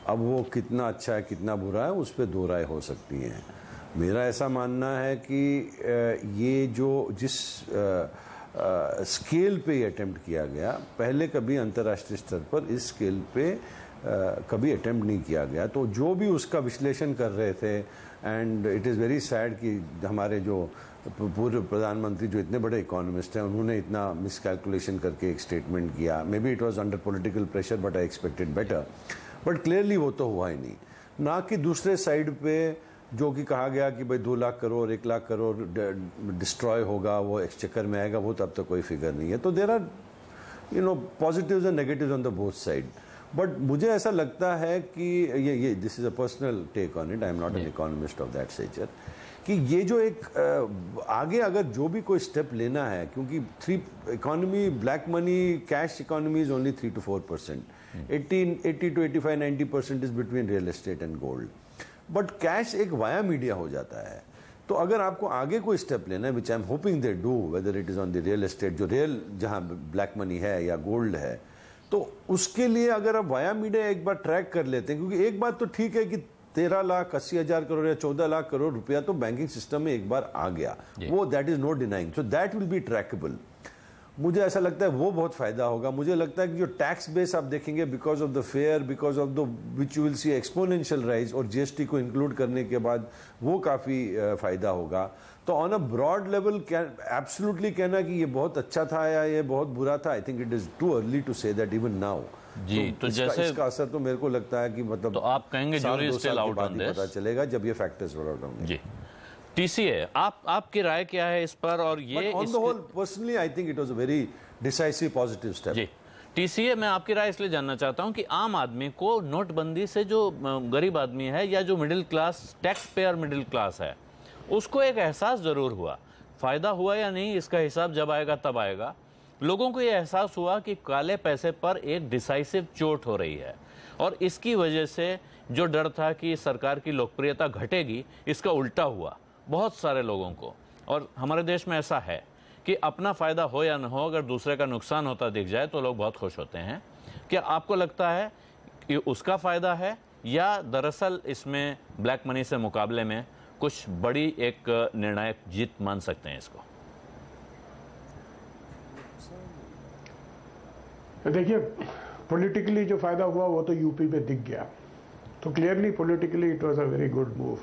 अब वो कितना अच्छा है कितना बुरा है उस पर दो राय हो सकती हैं। मेरा ऐसा मानना है कि ये जो जिस स्केल पे ये अटेम्प्ट किया गया, पहले कभी अंतर्राष्ट्रीय स्तर पर इस स्केल पे कभी अटेम्प्ट नहीं किया गया। तो जो भी उसका विश्लेषण कर रहे थे, and it is very sad कि हमारे जो पूर्व प्रधानमंत्री जो इतने बड़े इकोनॉमिस्ट हैं उन्होंने इतना मिसकैलकुलेशन करके एक स्टेटमेंट किया। May be it was under political pressure but I expected better, but clearly वो तो हुआ ही नहीं। ना कि दूसरे साइड पे जो कि कहा गया कि भाई 2 लाख करोड़ 1 लाख करोड़ डिस्ट्रॉय होगा, वो एक्सचेकर में आएगा, वो तब तक कोई फिगर नहीं है। तो there are positives and negatives on the both side. But मुझे ऐसा लगता है कि ये this is a personal take on it, I am not an economist of that nature, कि ये जो एक आगे अगर जो भी कोई स्टेप लेना है, क्योंकि economy black money cash economy is only 3 to 4%, 80 to 85, 90% is between real estate and gold, but cash एक वाया मीडिया हो जाता है। तो अगर आपको आगे कोई स्टेप लेना है, which I am hoping they do, whether it is on the real estate, जो रियल जहां ब्लैक मनी है या गोल्ड है, तो उसके लिए अगर आप वाया मीडिया एक बार ट्रैक कर लेते हैं, क्योंकि एक बात तो ठीक है कि 13,80,000 करोड़ या 14 लाख करोड़ रुपया तो बैंकिंग सिस्टम में एक बार आ गया, वो that is not denying, so that will be trackable. मुझे ऐसा लगता है वो बहुत फायदा होगा। मुझे लगता है कि जो टैक्स बेस आप देखेंगे, because of the fair, because of the which you will see exponential rise, और जीएसटी को इंक्लूड करने के बाद वो काफी फायदा होगा। तो on a broad level absolutely कहना कि ये बहुत अच्छा था या ये बहुत बुरा था, I think it is too early to say that even now. जी, तो जैसे इसका असर तो मेरे को लगता है कि मतलब तो आप कहेंगे jury is still out on this, पता चलेगा जब ये फैक्टर्स वर्क आउट होंगे। जी, टीसीए, आपकी राय क्या है इस पर? और ये on the whole personally I think it was a very decisive positive step. जी, टीसीए, मैं आपकी राय इसलिए जानना चाहता हूं कि आम आदमी को नोटबंदी से, जो गरीब आदमी है या जो middle class, tax payer middle class है, उसको एक एहसास जरूर हुआ। फायदा हुआ या नहीं इसका हिसाब जब आएगा तब आएगा। लोगों को यह एहसास हुआ कि काले पैसे पर एक डिसाइसिव चोट हो रही है, और इसकी वजह से जो डर था कि सरकार की लोकप्रियता घटेगी, इसका उल्टा हुआ बहुत सारे लोगों को। और हमारे देश में ऐसा है कि अपना फायदा हो या न हो, अगर दूसरे का नुकसान होता दिख जाए तो लोग बहुत खुश होते हैं। क्या आपको लगता है कि उसका फायदा है, या दरअसल इसमें ब्लैक मनी से मुकाबले में कुछ बड़ी एक निर्णायक जीत मान सकते हैं इसको? देखिए, पॉलिटिकली जो फायदा हुआ वो तो यूपी में दिख गया, तो clearly politically it was a very good move.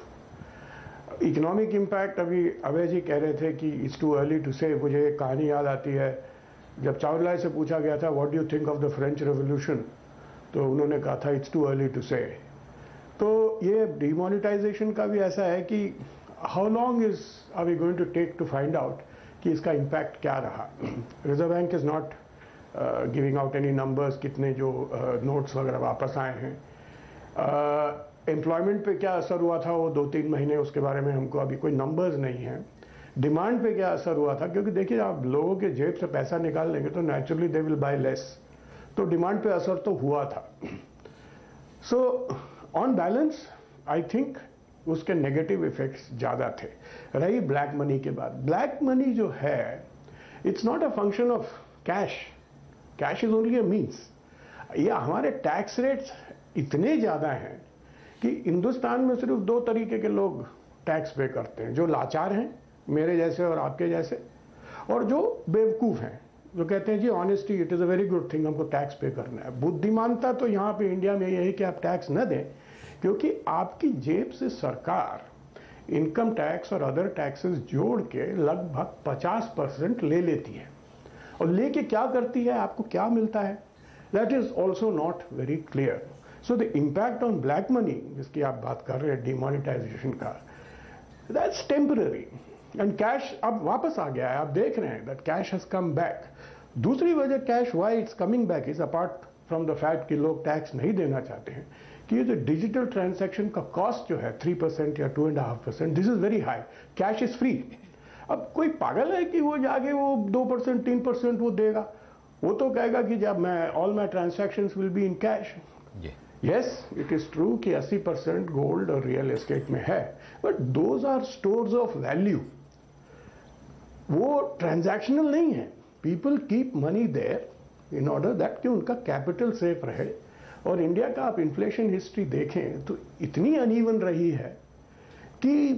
Economic impact, अभी अभय जी कह रहे थे कि इट्स टू अर्ली टू से। मुझे एक कहानी याद आती है, जब चावला से पूछा गया था what do you think of the French revolution, तो उन्होंने कहा था इट्स टू अर्ली टू से। तो ये डिमोनेटाइजेशन का भी ऐसा है कि how long are we going to take to find out कि इसका इम्पैक्ट क्या रहा। Reserve Bank is not giving out any numbers, कितने जो नोट्स वगैरह वापस आए हैं। एम्प्लॉयमेंट पे क्या असर हुआ था वो 2-3 महीने, उसके बारे में हमको अभी कोई नंबर्स नहीं हैं। डिमांड पे क्या असर हुआ था, क्योंकि देखिए आप लोगों के जेब से पैसा निकाल लेंगे तो naturally they will buy less, तो डिमांड पे असर तो हुआ था। So on balance I think उसके नेगेटिव इफेक्ट्स ज़्यादा थे। रही ब्लैक मनी के बाद, ब्लैक मनी जो है it's not a function of cash, cash is only a means. ये हमारे टैक्स रेट्स इतने ज़्यादा हैं कि हिंदुस्तान में सिर्फ 2 तरीके के लोग टैक्स पे करते हैं, जो लाचार हैं मेरे जैसे और आपके जैसे, और जो बेवकूफ़ हैं, जो कहते हैं जी honesty it is a very good thing, हमको टैक्स पे करना है। बुद्धिमानता तो यहाँ पे इंडिया में यही कि आप टैक्स न दें, क्योंकि आपकी जेब से सरकार इनकम टैक्स और अदर टैक्सेस जोड़ के लगभग 50% ले लेती है, और लेके क्या करती है, आपको क्या मिलता है, that is also not very clear. So the impact on black money जिसकी आप बात कर रहे हैं, डिमोनेटाइजेशन का, दैट्स टेम्पररी, एंड कैश अब वापस आ गया है। आप देख रहे हैं that cash has come back. दूसरी वजह cash why it's coming back is apart from the fact कि लोग टैक्स नहीं देना चाहते हैं, कि ये जो डिजिटल ट्रांजैक्शन का कॉस्ट जो है 3% या 2.5%, this is very high. Cash is free. अब कोई पागल है कि वो जाके वो 2% 3% वो देगा? वो तो कहेगा कि जब मैं all my transactions will be in cash. Yes, it is true कि 80% गोल्ड और रियल एस्टेट में है, but those are stores of value, वो ट्रांजैक्शनल नहीं है। People keep money there in order that कि उनका कैपिटल सेफ रहे। और इंडिया का आप इन्फ्लेशन हिस्ट्री देखें तो इतनी अनइवन रही है कि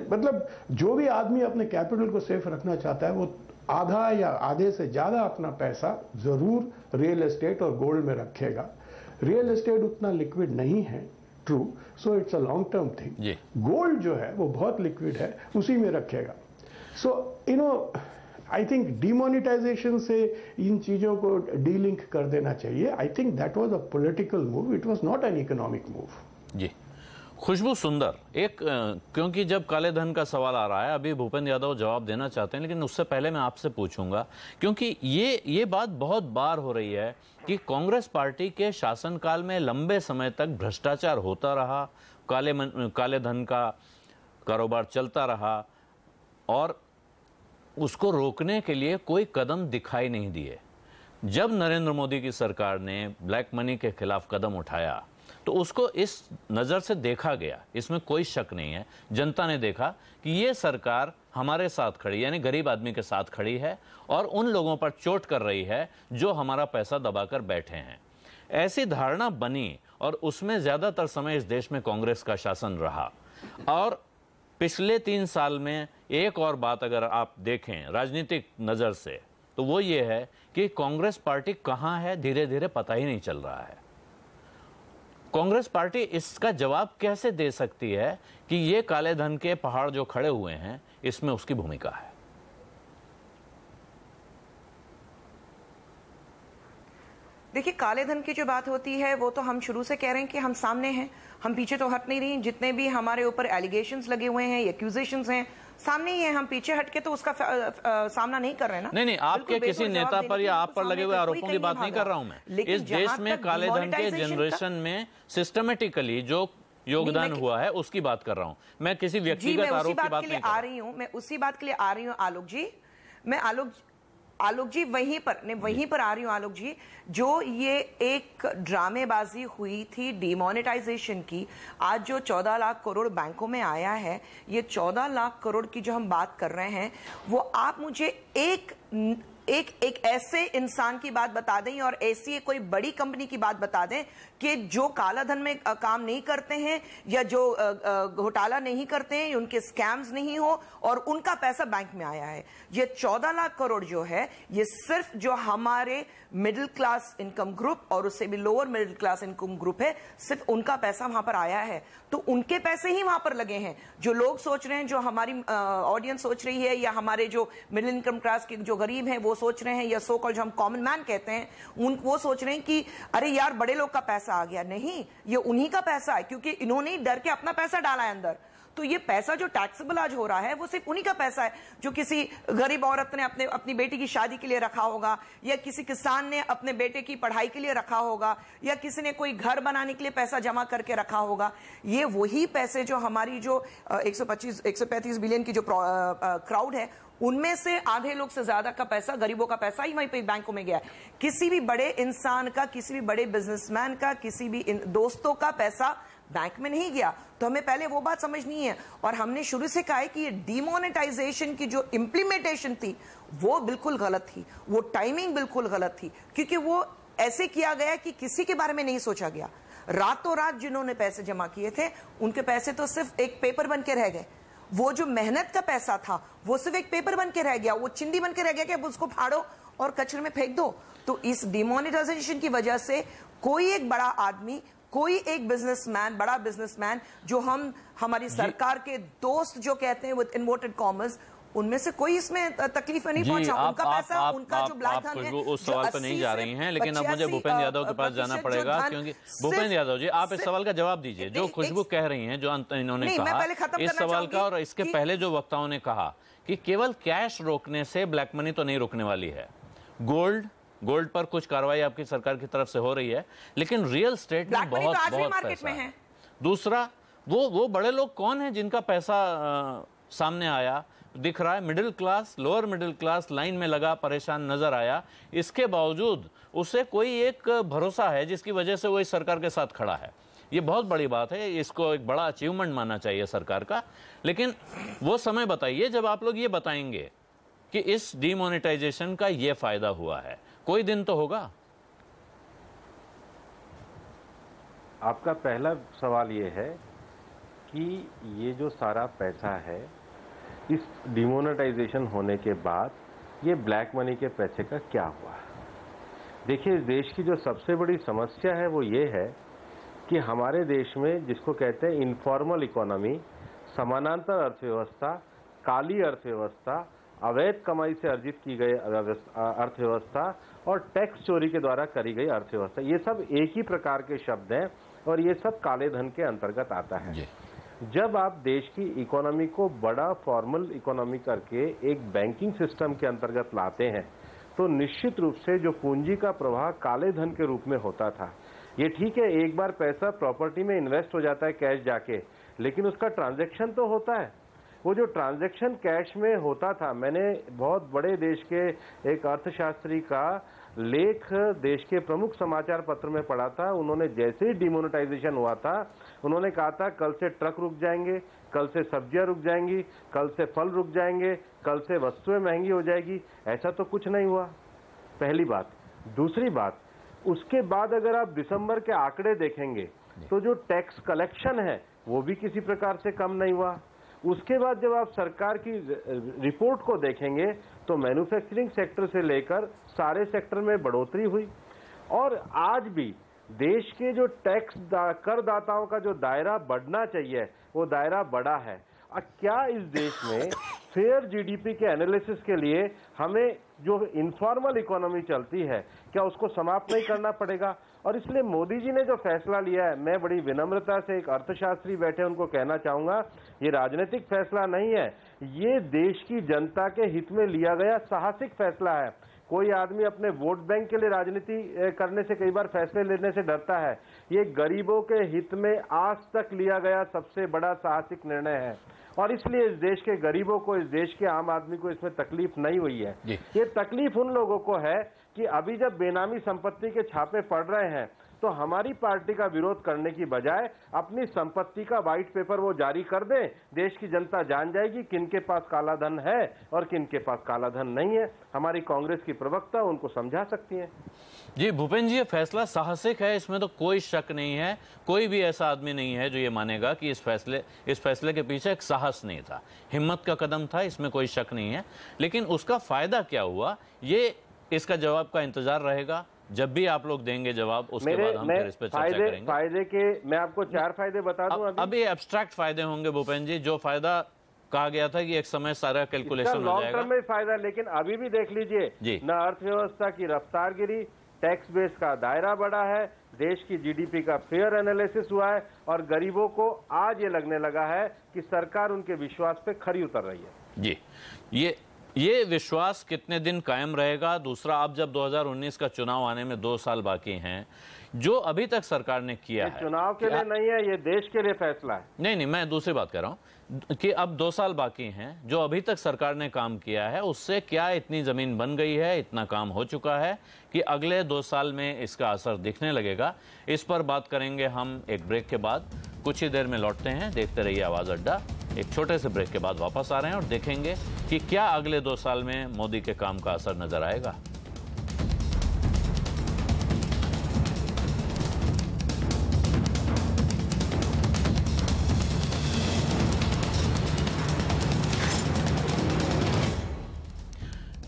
मतलब जो भी आदमी अपने कैपिटल को सेफ रखना चाहता है वो आधा या आधे से ज्यादा अपना पैसा जरूर रियल एस्टेट और गोल्ड में रखेगा। रियल एस्टेट उतना लिक्विड नहीं है, true, so it's a long term thing. Gold जो है वो बहुत लिक्विड है, उसी में रखेगा। So you know I think demonetization से इन चीजों को डीलिंक कर देना चाहिए। I think that was a political move, it was not an economic move. जी, खुशबू सुंदर, एक क्योंकि जब काले धन का सवाल आ रहा है, अभी भूपेंद्र यादव जवाब देना चाहते हैं, लेकिन उससे पहले मैं आपसे पूछूंगा, क्योंकि ये बात बहुत बार हो रही है कि कांग्रेस पार्टी के शासनकाल में लंबे समय तक भ्रष्टाचार होता रहा, काले धन का कारोबार चलता रहा, और उसको रोकने के लिए कोई कदम दिखाई नहीं दिए। जब नरेंद्र मोदी की सरकार ने ब्लैक मनी के खिलाफ कदम उठाया तो उसको इस नज़र से देखा गया, इसमें कोई शक नहीं है, जनता ने देखा कि ये सरकार हमारे साथ खड़ी, यानी गरीब आदमी के साथ खड़ी है और उन लोगों पर चोट कर रही है जो हमारा पैसा दबाकर बैठे हैं। ऐसी धारणा बनी और उसमें ज़्यादातर समय इस देश में कांग्रेस का शासन रहा। और पिछले 3 साल में एक और बात अगर आप देखें राजनीतिक नज़र से, तो वो ये है कि कांग्रेस पार्टी कहाँ है, धीरे धीरे पता ही नहीं चल रहा है। कांग्रेस पार्टी इसका जवाब कैसे दे सकती है कि ये काले धन के पहाड़ जो खड़े हुए हैं, इसमें उसकी भूमिका है? देखिए, काले धन की जो बात होती है वो तो हम शुरू से कह रहे हैं कि हम सामने हैं, हम पीछे तो हट नहीं रही। जितने भी हमारे ऊपर एलिगेशंस लगे हुए हैं, एक्यूजेशंस हैं, सामने ही है, हम पीछे हटके तो उसका सामना नहीं कर रहे हैं ना। नहीं, आपके किसी नेता पर या आप पर लगे हुए आरोपों की बात नहीं कर रहा हूं मैं। इस देश में काले धन के जनरेशन में सिस्टमेटिकली जो योगदान हुआ है उसकी बात कर रहा हूं मैं, किसी व्यक्तिगत आरोप की बात नहीं कर रहा हूं। मैं उसी बात के लिए आ रही हूं आलोक जी। मैं आलोक जी वहीं पर आ रही हूं आलोक जी। जो ये एक ड्रामेबाजी हुई थी डिमोनेटाइजेशन की, आज जो 14 लाख करोड़ बैंकों में आया है, ये 14 लाख करोड़ की जो हम बात कर रहे हैं, वो आप मुझे एक ऐसे इंसान की बात बता दें और ऐसी कोई बड़ी कंपनी की बात बता दें कि जो काला धन में काम नहीं करते हैं या जो घोटाला नहीं करते हैं, उनके स्कैम्स नहीं हो और उनका पैसा बैंक में आया है। ये 14 लाख करोड़ जो है, ये सिर्फ जो हमारे मिडिल क्लास इनकम ग्रुप और उससे भी lower middle class income group है, सिर्फ उनका पैसा वहां पर आया है। तो उनके पैसे ही वहां पर लगे हैं। जो लोग सोच रहे हैं, जो हमारी ऑडियंस सोच रही है, या हमारे जो मिडिल इनकम क्लास के जो गरीब हैं वो सोच रहे हैं, या सो कॉल्ड जो हम कॉमन मैन कहते हैं, वो सोच रहे हैं कि अरे यार बड़े लोग का पैसा आ गया। नहीं, ये उन्हीं का पैसा है, क्योंकि इन्होंने डर के अपना पैसा डाला है अंदर। तो ये पैसा जो टैक्सेबल आज हो रहा है वो सिर्फ उन्हीं का पैसा है, जो किसी गरीब औरत ने अपनी बेटी की शादी के लिए रखा होगा, या किसी किसान ने अपने बेटे की पढ़ाई के लिए रखा होगा, या किसी ने कोई घर बनाने के लिए पैसा जमा करके रखा होगा। ये वही पैसे जो हमारी जो 135 बिलियन की जो क्राउड है, उनमें से आधे लोग से ज्यादा का पैसा, गरीबों का पैसा ही वहीं पे बैंकों में गया है। किसी भी बड़े इंसान का, किसी भी बड़े बिजनेसमैन का, किसी भी दोस्तों का पैसा बैंक में नहीं गया। तो हमें पहले वो बात समझनी है। और हमने शुरू से कहा है कि ये डिमोनेटाइजेशन की जो इंप्लीमेंटेशन थी वो बिल्कुल गलत थी, वो टाइमिंग बिल्कुल गलत थी, क्योंकि वो ऐसे किया गया कि किसी के बारे में नहीं सोचा गया। रातों रात जिन्होंने पैसे जमा किए थे, उनके पैसे तो सिर्फ एक पेपर बन के रह गए। वो जो मेहनत का पैसा था वो सिर्फ एक पेपर बन के रह गया, वो चिंदी बन के रह गया कि अब उसको फाड़ो और कचरे में फेंक दो। तो इस डिमोनेटाइजेशन की वजह से कोई एक बड़ा आदमी, कोई एक बिजनेसमैन, बड़ा बिजनेसमैन, जो हमारी सरकार के दोस्त जो कहते हैं विद इन्वर्टेड कॉमर्स, उनमें से कोई इसमें तकलीफ में नहीं पहुंचा। उनका पैसा, उनका जो ब्लैक धन है, उस सवाल पर नहीं जा रही हैं, लेकिन अब मुझे भूपेंद्र यादव के पास जाना पड़ेगा, क्योंकि भूपेंद्र यादव जी आप इस सवाल का जवाब दीजिए। जो खुशबू कह रही हैं, जो इन्होंने कहा इस सवाल का, और इसके पहले जो वक्ताओं ने कहा कि केवल कैश रोकने से ब्लैक मनी तो नहीं रोकने वाली है, गोल्ड पर कुछ कार्रवाई आपकी सरकार की तरफ से हो रही है, लेकिन रियल एस्टेट में बहुत पैसा है। दूसरा, वो बड़े लोग कौन हैं जिनका पैसा सामने आया, दिख रहा है, middle class, lower middle class line में लगा परेशान नजर आया। इसके बावजूद उसे कोई एक भरोसा है जिसकी वजह से वो इस सरकार के साथ खड़ा है। ये बहुत बड़ी बात है, इसको एक बड़ा अचीवमेंट मानना चाहिए सरकार का। लेकिन वो समय बताइए जब आप लोग ये बताएंगे कि इस डिमोनेटाइजेशन का ये फायदा हुआ है। कोई दिन तो होगा। आपका पहला सवाल ये है कि ये जो सारा पैसा है, इस डिमोनेटाइजेशन होने के बाद ये ब्लैक मनी के पैसे का क्या हुआ? देखिए, इस देश की जो सबसे बड़ी समस्या है वो ये है कि हमारे देश में जिसको कहते हैं इनफॉर्मल इकोनॉमी, समानांतर अर्थव्यवस्था, काली अर्थव्यवस्था, अवैध कमाई से अर्जित की गई अर्थव्यवस्था और टैक्स चोरी के द्वारा करी गई अर्थव्यवस्था, ये सब एक ही प्रकार के शब्द हैं और ये सब काले धन के अंतर्गत आता है। जब आप देश की इकोनॉमी को बड़ा फॉर्मल इकोनॉमी करके एक बैंकिंग सिस्टम के अंतर्गत लाते हैं, तो निश्चित रूप से जो पूंजी का प्रवाह काले धन के रूप में होता था, ये ठीक है, एक बार पैसा प्रॉपर्टी में इन्वेस्ट हो जाता है कैश जाके, लेकिन उसका ट्रांजैक्शन तो होता है। वो जो ट्रांजैक्शन कैश में होता था, मैंने बहुत बड़े देश के एक अर्थशास्त्री का लेख देश के प्रमुख समाचार पत्र में पढ़ा था। उन्होंने जैसे ही डिमोनेटाइजेशन हुआ था, उन्होंने कहा था कल से ट्रक रुक जाएंगे, कल से सब्जियां रुक जाएंगी, कल से फल रुक जाएंगे, कल से वस्तुएं महंगी हो जाएगी। ऐसा तो कुछ नहीं हुआ, पहली बात। दूसरी बात, उसके बाद अगर आप दिसंबर के आंकड़े देखेंगे तो जो टैक्स कलेक्शन है वो भी किसी प्रकार से कम नहीं हुआ। उसके बाद जब आप सरकार की रिपोर्ट को देखेंगे तो मैन्युफैक्चरिंग सेक्टर से लेकर सारे सेक्टर में बढ़ोतरी हुई। और आज भी देश के जो टैक्स करदाताओं का जो दायरा बढ़ना चाहिए वो दायरा बढ़ा है। क्या इस देश में फेयर जीडीपी के एनालिसिस के लिए हमें जो इनफॉर्मल इकोनॉमी चलती है, क्या उसको समाप्त नहीं करना पड़ेगा? और इसलिए मोदी जी ने जो फैसला लिया है, मैं बड़ी विनम्रता से, एक अर्थशास्त्री बैठे उनको कहना चाहूंगा, ये राजनीतिक फैसला नहीं है, ये देश की जनता के हित में लिया गया साहसिक फैसला है। कोई आदमी अपने वोट बैंक के लिए राजनीति करने से, कई बार फैसले लेने से डरता है। ये गरीबों के हित में आज तक लिया गया सबसे बड़ा साहसिक निर्णय है, और इसलिए इस देश के गरीबों को, इस देश के आम आदमी को इसमें तकलीफ नहीं हुई है। ये तकलीफ उन लोगों को है कि अभी जब बेनामी संपत्ति के छापे पड़ रहे हैं, तो हमारी पार्टी का विरोध करने की बजाय अपनी संपत्ति का व्हाइट पेपर वो जारी कर दें, देश की जनता जान जाएगी किन के पास काला धन है और किन के पास काला धन नहीं है। हमारी कांग्रेस की प्रवक्ता उनको समझा सकती हैं। जी भूपेंद्र जी, ये फैसला साहसिक है, इसमें तो कोई शक नहीं है। कोई भी ऐसा आदमी नहीं है जो ये मानेगा कि इस फैसले के पीछे एक साहस नहीं था, हिम्मत का कदम था, इसमें कोई शक नहीं है। लेकिन उसका फायदा क्या हुआ, ये इसका जवाब का इंतजार रहेगा। जब भी आप लोग देंगे जवाब, उसके बाद हम फिर इस पर चर्चा करेंगे। फायदे के मैं आपको 4 फायदे बता दूं। अभी एब्स्ट्रैक्ट फायदे होंगे भूपेंद्र जी, जो फायदा कहा गया था कि एक समय सारा कैलकुलेशन हो जाएगा, लॉन्ग टर्म में फायदा। लेकिन अभी भी देख लीजिए, न अर्थव्यवस्था की रफ्तार गिरी, टैक्स बेस का दायरा बढ़ा है, देश की जीडीपी का फेयर एनालिसिस हुआ है, और गरीबों को आज ये लगने लगा है कि सरकार उनके विश्वास पे खरी उतर रही है। जी, ये विश्वास कितने दिन कायम रहेगा? दूसरा, अब जब 2019 का चुनाव आने में 2 साल बाकी हैं, जो अभी तक सरकार ने किया है, चुनाव के लिए नहीं है, ये देश के लिए फैसला है। नहीं, मैं दूसरी बात कर रहा हूं कि अब 2 साल बाकी हैं, जो अभी तक सरकार ने काम किया है, उससे क्या इतनी जमीन बन गई है, इतना काम हो चुका है कि अगले 2 साल में इसका असर दिखने लगेगा? इस पर बात करेंगे हम एक ब्रेक के बाद। कुछ ही देर में लौटते हैं, देखते रहिए आवाज अड्डा। एक छोटे से ब्रेक के बाद वापस आ रहे हैं और देखेंगे कि क्या अगले 2 साल में मोदी के काम का असर नजर आएगा।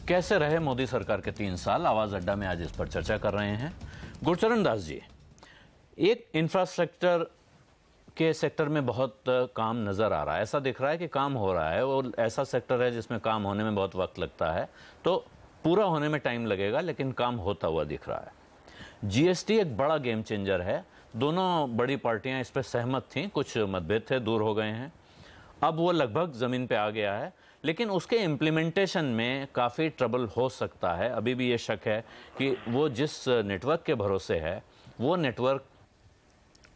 कैसे रहे मोदी सरकार के 3 साल? आवाज अड्डा में आज इस पर चर्चा कर रहे हैं। गुरचरण दास जी, एक इंफ्रास्ट्रक्चर के सेक्टर में बहुत काम नजर आ रहा है, ऐसा दिख रहा है कि काम हो रहा है, वो ऐसा सेक्टर है जिसमें काम होने में बहुत वक्त लगता है, तो पूरा होने में टाइम लगेगा, लेकिन काम होता हुआ दिख रहा है। जीएसटी एक बड़ा गेम चेंजर है, दोनों बड़ी पार्टियां इस पर सहमत थीं, कुछ मतभेद थे, दूर हो गए हैं, अब वो लगभग जमीन पे आ गया है, लेकिन उसके इम्प्लीमेंटेशन में काफ़ी ट्रबल हो सकता है। अभी भी ये शक है कि वो जिस नेटवर्क के भरोसे है, वो नेटवर्क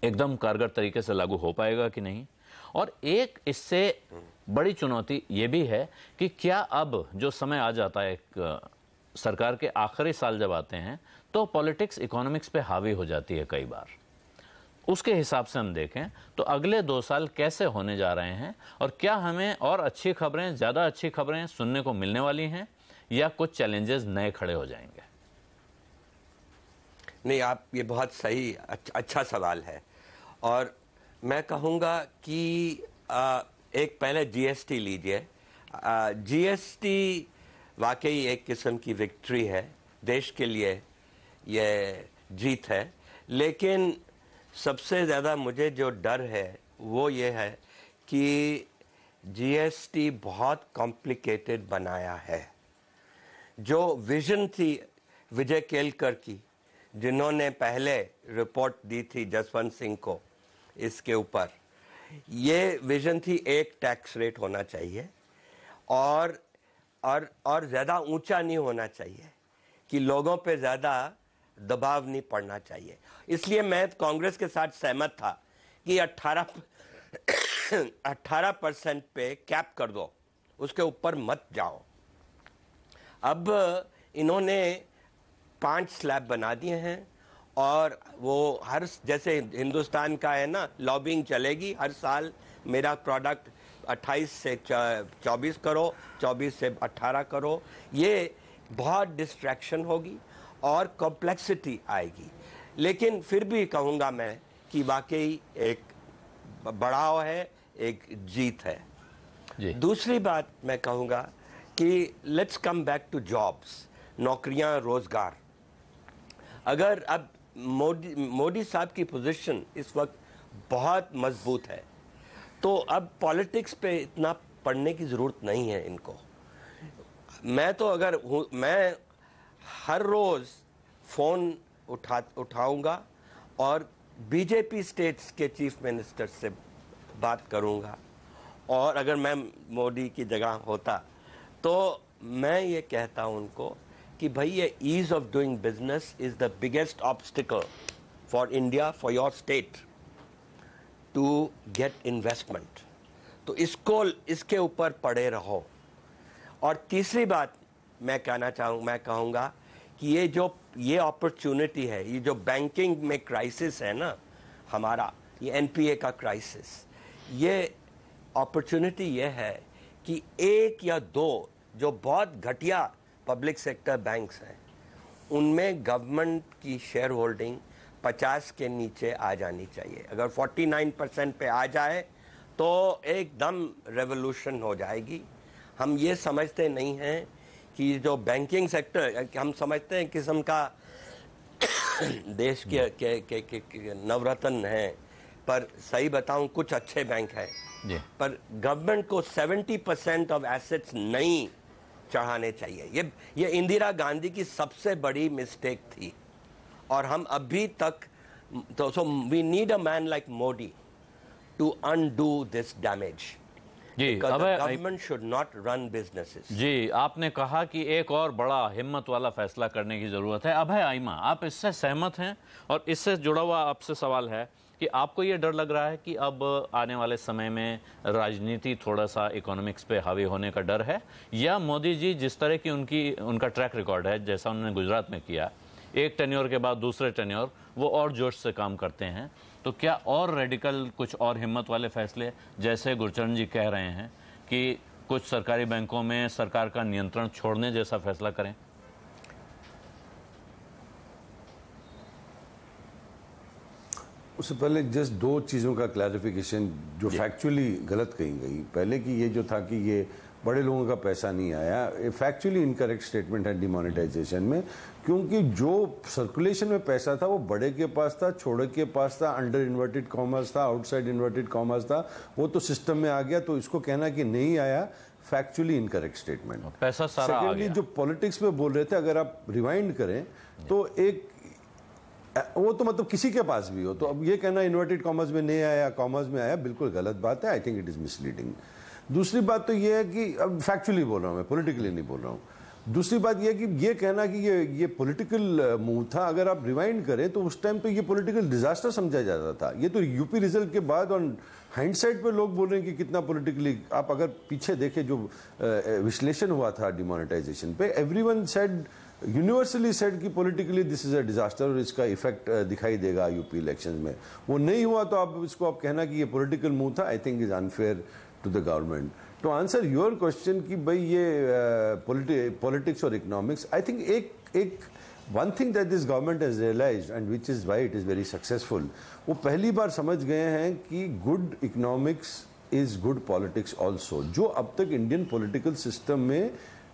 एकदम कारगर तरीके से लागू हो पाएगा कि नहीं। और एक इससे बड़ी चुनौती ये भी है कि क्या अब जो समय आ जाता है, एक सरकार के आखिरी साल जब आते हैं, तो पॉलिटिक्स इकोनॉमिक्स पे हावी हो जाती है कई बार। उसके हिसाब से हम देखें तो अगले 2 साल कैसे होने जा रहे हैं, और क्या हमें और अच्छी खबरें, ज़्यादा अच्छी खबरें सुनने को मिलने वाली हैं, या कुछ चैलेंजेस नए खड़े हो जाएंगे? नहीं, आप ये बहुत सही अच्छा सवाल है, और मैं कहूँगा कि एक पहले जीएसटी लीजिए। जीएसटी वाकई एक किस्म की विक्ट्री है, देश के लिए ये जीत है, लेकिन सबसे ज़्यादा मुझे जो डर है वो ये है कि जीएसटी बहुत कॉम्प्लिकेटेड बनाया है। जो विजन थी विजय केलकर की, जिन्होंने पहले रिपोर्ट दी थी जसवंत सिंह को इसके ऊपर, ये विजन थी एक टैक्स रेट होना चाहिए और ज़्यादा ऊंचा नहीं होना चाहिए, कि लोगों पे ज़्यादा दबाव नहीं पड़ना चाहिए। इसलिए मैं कांग्रेस के साथ सहमत था कि 18% पे कैप कर दो, उसके ऊपर मत जाओ। अब इन्होंने 5 स्लैब बना दिए हैं, और वो हर, जैसे हिंदुस्तान का है ना, लॉबिंग चलेगी, हर साल मेरा प्रोडक्ट 28 से 24 करो, 24 से 18 करो। ये बहुत डिस्ट्रैक्शन होगी और कॉम्प्लेक्सिटी आएगी, लेकिन फिर भी कहूँगा मैं कि वाकई एक बढ़ाव है, एक जीत है जी। दूसरी बात मैं कहूँगा कि let's come back to jobs, नौकरियां, रोजगार। अगर अब मोदी साहब की पोजीशन इस वक्त बहुत मजबूत है, तो अब पॉलिटिक्स पे इतना पढ़ने की ज़रूरत नहीं है इनको। मैं तो अगर मैं हर रोज फोन उठाऊंगा और बीजेपी स्टेट्स के चीफ मिनिस्टर से बात करूंगा, और अगर मैं मोदी की जगह होता तो मैं ये कहता हूं उनको कि भाई ये ease of doing business is the biggest obstacle for India, for your state to get investment, तो इसके ऊपर पड़े रहो। और तीसरी बात मैं कहूँगा कि ये अपॉर्चुनिटी है, ये जो बैंकिंग में क्राइसिस है ना हमारा, ये एनपीए का क्राइसिस, ये अपॉर्चुनिटी ये है कि एक या दो जो बहुत घटिया पब्लिक सेक्टर बैंक्स हैं उनमें गवर्नमेंट की शेयर होल्डिंग 50 के नीचे आ जानी चाहिए। अगर 49% पे आ जाए तो एकदम रेवोल्यूशन हो जाएगी। हम ये समझते नहीं हैं कि जो बैंकिंग सेक्टर, हम समझते हैं किस्म का देश के नवरत्न हैं, पर सही बताऊं कुछ अच्छे बैंक हैं, पर गवर्नमेंट को 70% ऑफ एसेट्स नहीं चढ़ाने चाहिए। ये इंदिरा गांधी की सबसे बड़ी मिस्टेक थी, और हम अभी तक तो so we need a man like Modi to undo this damage. जी, government should not run businesses. जी, आपने कहा कि एक और बड़ा हिम्मत वाला फैसला करने की जरूरत है। अभय आइमा, आप इससे सहमत हैं? और इससे जुड़ा हुआ आपसे सवाल है कि आपको ये डर लग रहा है कि अब आने वाले समय में राजनीति थोड़ा सा इकोनॉमिक्स पे हावी होने का डर है, या मोदी जी जिस तरह की उनका ट्रैक रिकॉर्ड है, जैसा उन्होंने गुजरात में किया, एक टेन्योर के बाद दूसरे टेन्योर वो और जोश से काम करते हैं, तो क्या और रेडिकल कुछ और हिम्मत वाले फैसले, जैसे गुरचरण जी कह रहे हैं कि कुछ सरकारी बैंकों में सरकार का नियंत्रण छोड़ने जैसा फैसला करें? उससे पहले जस्ट दो चीज़ों का क्लैरिफिकेशन जो फैक्चुअली गलत कही गई। पहले कि ये जो था कि ये बड़े लोगों का पैसा नहीं आया, फैक्चुअली इनकरेक्ट स्टेटमेंट है डिमोनेटाइजेशन में, क्योंकि जो सर्कुलेशन में पैसा था वो बड़े के पास था, छोटे के पास था, अंडर इन्वर्टेड कॉमर्स था, आउटसाइड इन्वर्टेड कॉमर्स था, वो तो सिस्टम में आ गया। तो इसको कहना कि नहीं आया, फैक्चुअली इनकरेक्ट स्टेटमेंट। पैसा सारा आ गया। सेकेंडली जो पॉलिटिक्स में बोल रहे थे, अगर आप रिवाइंड करें तो एक वो तो मतलब किसी के पास भी हो, तो अब ये कहना इन्वर्टेड कॉमर्स में नहीं आया, कॉमर्स में आया, बिल्कुल गलत बात है। आई थिंक इट इज मिसलीडिंग। दूसरी बात तो ये है कि अब फैक्चुअली बोल रहा हूं मैं, पॉलिटिकली नहीं बोल रहा हूं। दूसरी बात ये है कि ये कहना कि ये पॉलिटिकल मूव था, अगर आप रिवाइंड करें तो उस टाइम तो ये पॉलिटिकल डिजास्टर समझा जाता था। ये तो यूपी रिजल्ट के बाद और हाइंडसाइड पे लोग बोल रहे हैं कि कितना पॉलिटिकली, आप अगर पीछे देखें जो विश्लेषण हुआ था डिमोनेटाइजेशन पे, एवरीवन सेड, यूनिवर्सली सेड कि politically this is a disaster और इसका इफेक्ट दिखाई देगा यूपी इलेक्शन में। वो नहीं हुआ तो आप कहना कि ये पॉलिटिकल मूव था, I think is unfair to the government. To answer your question कि भाई ये पॉलिटिक्स और इकोनॉमिक्स, आई थिंक एक one thing that this government has realised and which is why it is very successful, वो पहली बार समझ गए हैं कि good economics is good politics also, जो अब तक इंडियन पॉलिटिकल सिस्टम में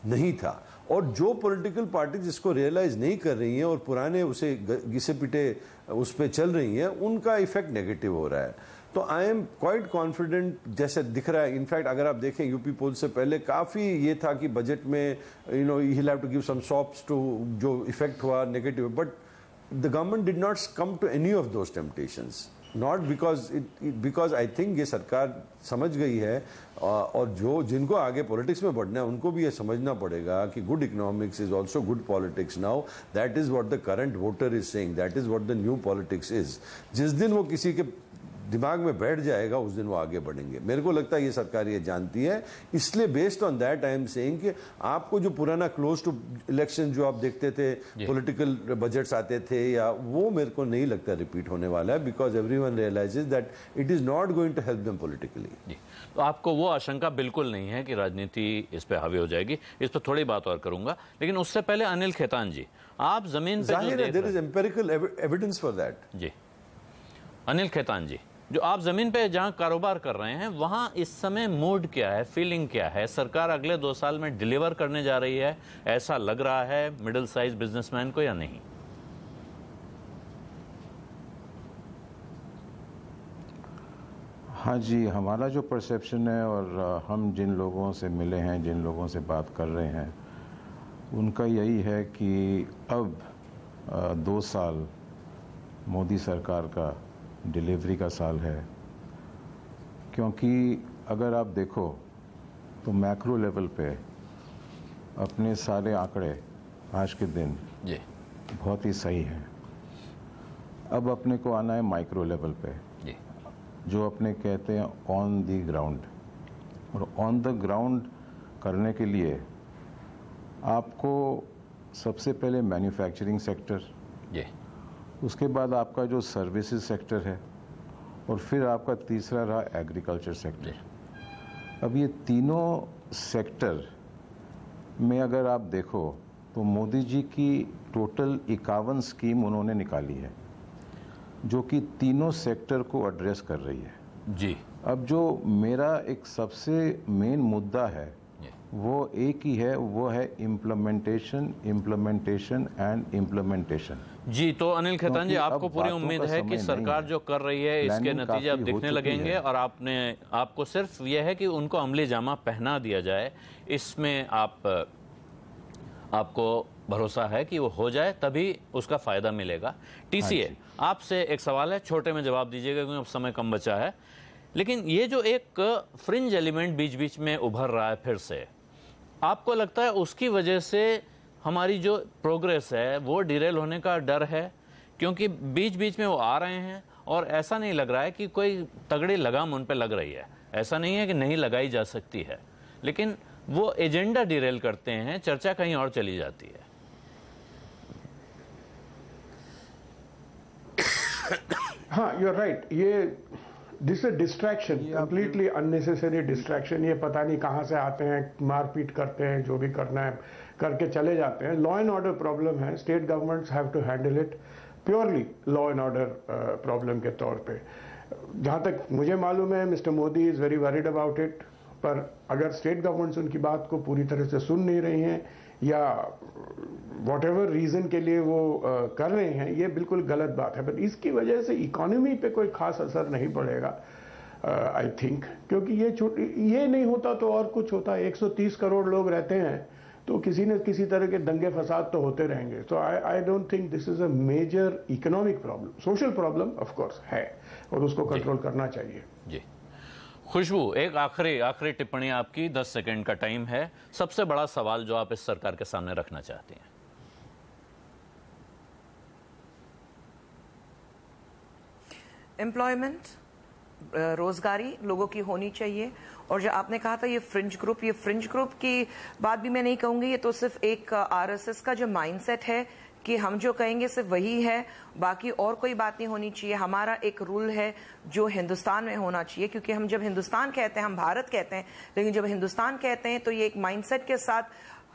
नहीं था। और जो पॉलिटिकल पार्टी जिसको रियलाइज नहीं कर रही हैं और पुराने उसे घिसे पिटे उस पर चल रही हैं, उनका इफेक्ट नेगेटिव हो रहा है। तो आई एम क्वाइट कॉन्फिडेंट, जैसे दिख रहा है। इनफैक्ट अगर आप देखें यूपी पोल से पहले काफ़ी ये था कि बजट में ही have to give some sops to जो इफेक्ट हुआ negative, but the government did not come to any of those temptations, not because I think ये सरकार समझ गई है, और जिनको आगे पॉलिटिक्स में बढ़ना है उनको भी ये समझना पड़ेगा कि good economics is also good politics now. That is what the current voter is saying, that is what the new politics is. जिस दिन वो किसी के दिमाग में बैठ जाएगा उस दिन वो आगे बढ़ेंगे। मेरे को लगता है ये सरकार ये जानती है, इसलिए based on that I am saying कि आपको जो पुराना क्लोज टू इलेक्शन जो आप देखते थे, पॉलिटिकल बजट्स आते थे, या वो मेरे को नहीं लगता रिपीट होने वाला है, because everyone realises that it is not going to help them politically. तो आपको वो आशंका बिल्कुल नहीं है कि राजनीति इस पे हावी हो जाएगी? इस पर थोड़ी बात और करूंगा, लेकिन उससे पहले अनिल खेतान जी, आप जमीन पे जाहिर है there is empirical evidence for that. जी अनिल खेतान जी, जो आप जमीन पे जहां कारोबार कर रहे हैं, वहां इस समय मूड क्या है, फीलिंग क्या है? सरकार अगले 2 साल में डिलीवर करने जा रही है, ऐसा लग रहा है मिडिल साइज बिजनेसमैन को, या नहीं? हाँ जी, हमारा जो परसेप्शन है और हम जिन लोगों से मिले हैं, जिन लोगों से बात कर रहे हैं, उनका यही है कि अब 2 साल मोदी सरकार का डिलीवरी का साल है, क्योंकि अगर आप देखो तो मैक्रो लेवल पे अपने सारे आंकड़े आज के दिन जी बहुत ही सही हैं। अब अपने को आना है माइक्रो लेवल पे, जी जो अपने कहते हैं ऑन द ग्राउंड। और ऑन द ग्राउंड करने के लिए आपको सबसे पहले मैन्युफैक्चरिंग सेक्टर, जी उसके बाद आपका जो सर्विसेज सेक्टर है, और फिर आपका तीसरा रहा एग्रीकल्चर सेक्टर। अब ये तीनों सेक्टर में अगर आप देखो तो मोदी जी की टोटल 51 स्कीम उन्होंने निकाली है जो कि तीनों सेक्टर को एड्रेस कर रही है। जी अब जो मेरा एक सबसे मेन मुद्दा है वो एक ही है, वो है इम्प्लीमेंटेशन, इम्प्लीमेंटेशन एंड इम्प्लीमेंटेशन। जी, तो अनिल खेतान जी, क्योंकि आपको अब पूरी बातों उम्मीद का है समय कि नहीं सरकार है। जो कर रही है इसके प्लानिंग नतीजे अब काफी हो दिखने चुकी लगेंगे है। और आपको सिर्फ यह है कि उनको अमली जामा पहना दिया जाए, इसमें आपको भरोसा है कि वो हो जाए, तभी उसका फायदा मिलेगा। टीसीए, आपसे एक सवाल है, छोटे में जवाब दीजिएगा क्योंकि अब समय कम बचा है। लेकिन ये जो एक फ्रिंज एलिमेंट बीच बीच में उभर रहा है फिर से, आपको लगता है उसकी वजह से हमारी जो प्रोग्रेस है वो डिरेल होने का डर है? क्योंकि बीच बीच में वो आ रहे हैं और ऐसा नहीं लग रहा है कि कोई तगड़ी लगाम उन पे लग रही है। ऐसा नहीं है कि नहीं लगाई जा सकती है, लेकिन वो एजेंडा डिरेल करते हैं, चर्चा कहीं और चली जाती है। हाँ, यू आर राइट। ये this is distraction, completely unnecessary distraction. ये पता नहीं कहाँ से आते हैं, मारपीट करते हैं, जो भी करना है करके चले जाते हैं। लॉ एंड ऑर्डर प्रॉब्लम है, state governments have to handle it purely law and order problem के तौर पे। जहाँ तक मुझे मालूम है, mister Modi is very worried about it, पर अगर स्टेट गवर्नमेंट्स उनकी बात को पूरी तरह से सुन नहीं रही हैं या वॉट एवर रीजन के लिए वो कर रहे हैं, ये बिल्कुल गलत बात है। बट इसकी वजह से इकोनॉमी पे कोई खास असर नहीं पड़ेगा आई थिंक, क्योंकि ये नहीं होता तो और कुछ होता है। 130 करोड़ लोग रहते हैं तो किसी न किसी तरह के दंगे फसाद तो होते रहेंगे। तो I don't think this is a major economic problem. Social problem of course है और उसको कंट्रोल करना चाहिए। जी, खुशबू, एक आखिरी टिप्पणी आपकी, 10 सेकंड का टाइम है। सबसे बड़ा सवाल जो आप इस सरकार के सामने रखना चाहती हैं? एम्प्लॉयमेंट, रोजगारी लोगों की होनी चाहिए। और जो आपने कहा था ये फ्रिंज ग्रुप की बात भी मैं नहीं कहूंगी, ये तो सिर्फ एक आरएसएस का जो माइंडसेट है कि हम जो कहेंगे सिर्फ वही है, बाकी और कोई बात नहीं होनी चाहिए। हमारा एक रूल है जो हिंदुस्तान में होना चाहिए, क्योंकि हम जब हिंदुस्तान कहते हैं, हम भारत कहते हैं, लेकिन जब हिंदुस्तान कहते हैं तो ये एक माइंडसेट के साथ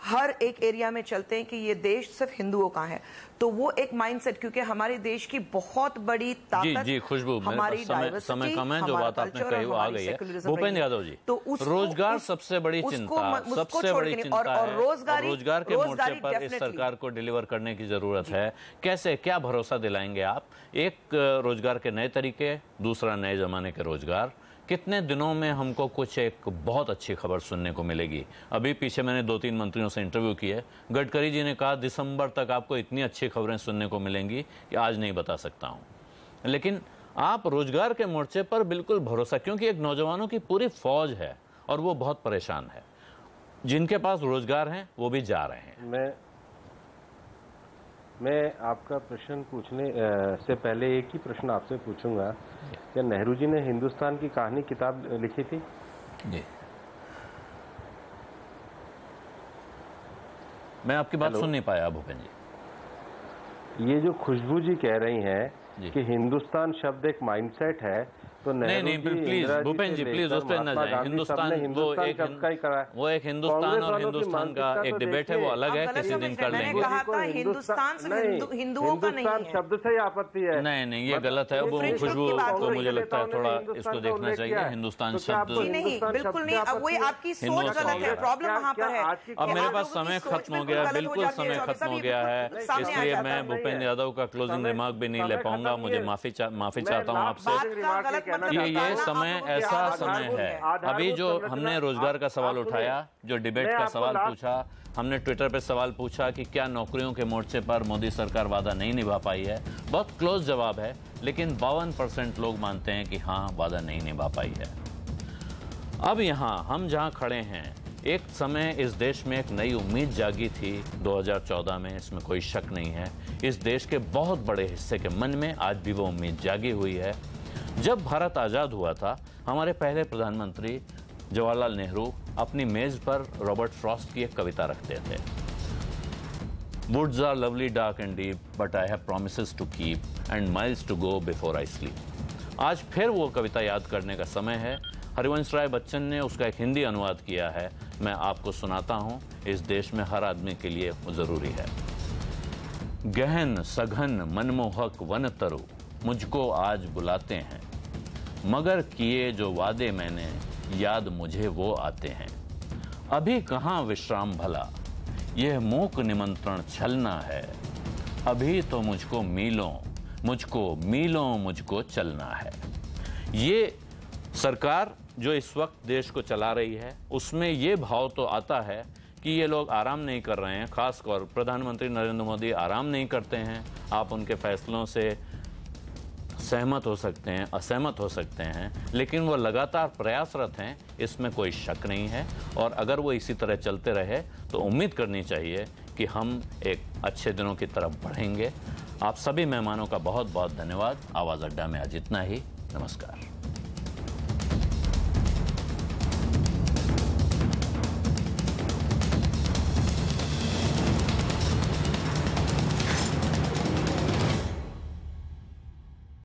हर एक एरिया में चलते हैं कि ये देश सिर्फ हिंदुओं का है। तो वो एक माइंडसेट, क्योंकि हमारे देश की बहुत बड़ी ताकत, जी खुशबू, हमारी समय कम है, जो बात आपने कही वो आ गई है। भूपेंद्र यादव जी, तो रोजगार सबसे बड़ी चिंता, सबसे बड़ी चिंता है, रोजगार के मोर्चे पर इस सरकार को डिलीवर करने की जरूरत है। कैसे, क्या भरोसा दिलाएंगे आप? एक, रोजगार के नए तरीके, दूसरा नए जमाने के रोजगार। कितने दिनों में हमको कुछ एक बहुत अच्छी खबर सुनने को मिलेगी? अभी पीछे मैंने 2-3 मंत्रियों से इंटरव्यू किए, गडकरी जी ने कहा दिसंबर तक आपको इतनी अच्छी खबरें सुनने को मिलेंगी कि आज नहीं बता सकता हूं। लेकिन आप रोजगार के मोर्चे पर बिल्कुल भरोसा, क्योंकि एक नौजवानों की पूरी फौज है और वो बहुत परेशान है, जिनके पास रोजगार हैं वो भी जा रहे हैं। मैं आपका प्रश्न पूछने से पहले एक ही प्रश्न आपसे पूछूंगा, क्या नेहरू जी ने हिंदुस्तान की कहानी किताब लिखी थी? जी, मैं आपकी बात सुन नहीं पाया भूपेंद्र जी। ये जो खुशबू जी कह रही हैं कि हिंदुस्तान शब्द एक माइंडसेट है, तो नहीं प्लीज भूपेंद्र जी, प्लीज उस पर न जाए। हिंदुस्तान वो एक हिंदुस्तान और हिंदुस्तान का एक डिबेट है, वो अलग है, किसी दिन कर लेंगे। हिंदुस्तान हिंदुओं का नहीं है, शब्द से ही आपत्ति है। नहीं, ये गलत है। वो खुशबू को मुझे लगता है थोड़ा इसको देखना चाहिए। हिंदुस्तान शब्द नहीं, बिल्कुल नहीं। अब वही आपकी सोच गलत है, प्रॉब्लम वहाँ पर है। अब मेरे पास समय खत्म हो गया, बिल्कुल समय खत्म हो गया है, इसलिए मैं भूपेंद्र यादव का क्लोजिंग रिमार्क भी नहीं ले पाऊंगा। मुझे माफी चाहता हूँ आपसे। कहना मतलब ये चाहता हूं समय आपको ऐसा आधारभूत समय है। आधारभूत अभी जो संरचना- हमने रोजगार का सवाल आप सुनिए, उठाया, जो डिबेट मैं का आपको सवाल लास्ट- पूछा, हमने ट्विटर पे सवाल पूछा कि क्या नौकरियों के मोर्चे पर मोदी सरकार वादा नहीं निभा पाई है। बहुत क्लोज जवाब है, लेकिन 52% लोग मानते हैं कि हाँ, वादा नहीं निभा पाई है। अब यहाँ हम जहाँ खड़े हैं, एक समय इस देश में एक नई उम्मीद जागी थी 2014 में, इसमें कोई शक नहीं है। इस देश के बहुत बड़े हिस्से के मन में आज भी वो उम्मीद जागी हुई है। जब भारत आज़ाद हुआ था, हमारे पहले प्रधानमंत्री जवाहरलाल नेहरू अपनी मेज़ पर रॉबर्ट फ्रॉस्ट की एक कविता रखते थे, woods are lovely dark and deep but I have promises to keep and miles to go before I sleep. आज फिर वो कविता याद करने का समय है। हरिवंश राय बच्चन ने उसका एक हिंदी अनुवाद किया है, मैं आपको सुनाता हूँ। इस देश में हर आदमी के लिए वो ज़रूरी है। गहन सघन मनमोहक वन तरु मुझको आज बुलाते हैं, मगर किए जो वादे मैंने याद मुझे वो आते हैं। अभी कहाँ विश्राम भला, यह मूक निमंत्रण छलना है। अभी तो मुझको मीलों मुझको चलना है। ये सरकार जो इस वक्त देश को चला रही है, उसमें ये भाव तो आता है कि ये लोग आराम नहीं कर रहे हैं। खासकर प्रधानमंत्री नरेंद्र मोदी आराम नहीं करते हैं। आप उनके फैसलों से सहमत हो सकते हैं, असहमत हो सकते हैं, लेकिन वो लगातार प्रयासरत हैं, इसमें कोई शक नहीं है। और अगर वो इसी तरह चलते रहे तो उम्मीद करनी चाहिए कि हम एक अच्छे दिनों की तरफ बढ़ेंगे। आप सभी मेहमानों का बहुत बहुत धन्यवाद। आवाज़ अड्डा में आज इतना ही। नमस्कार।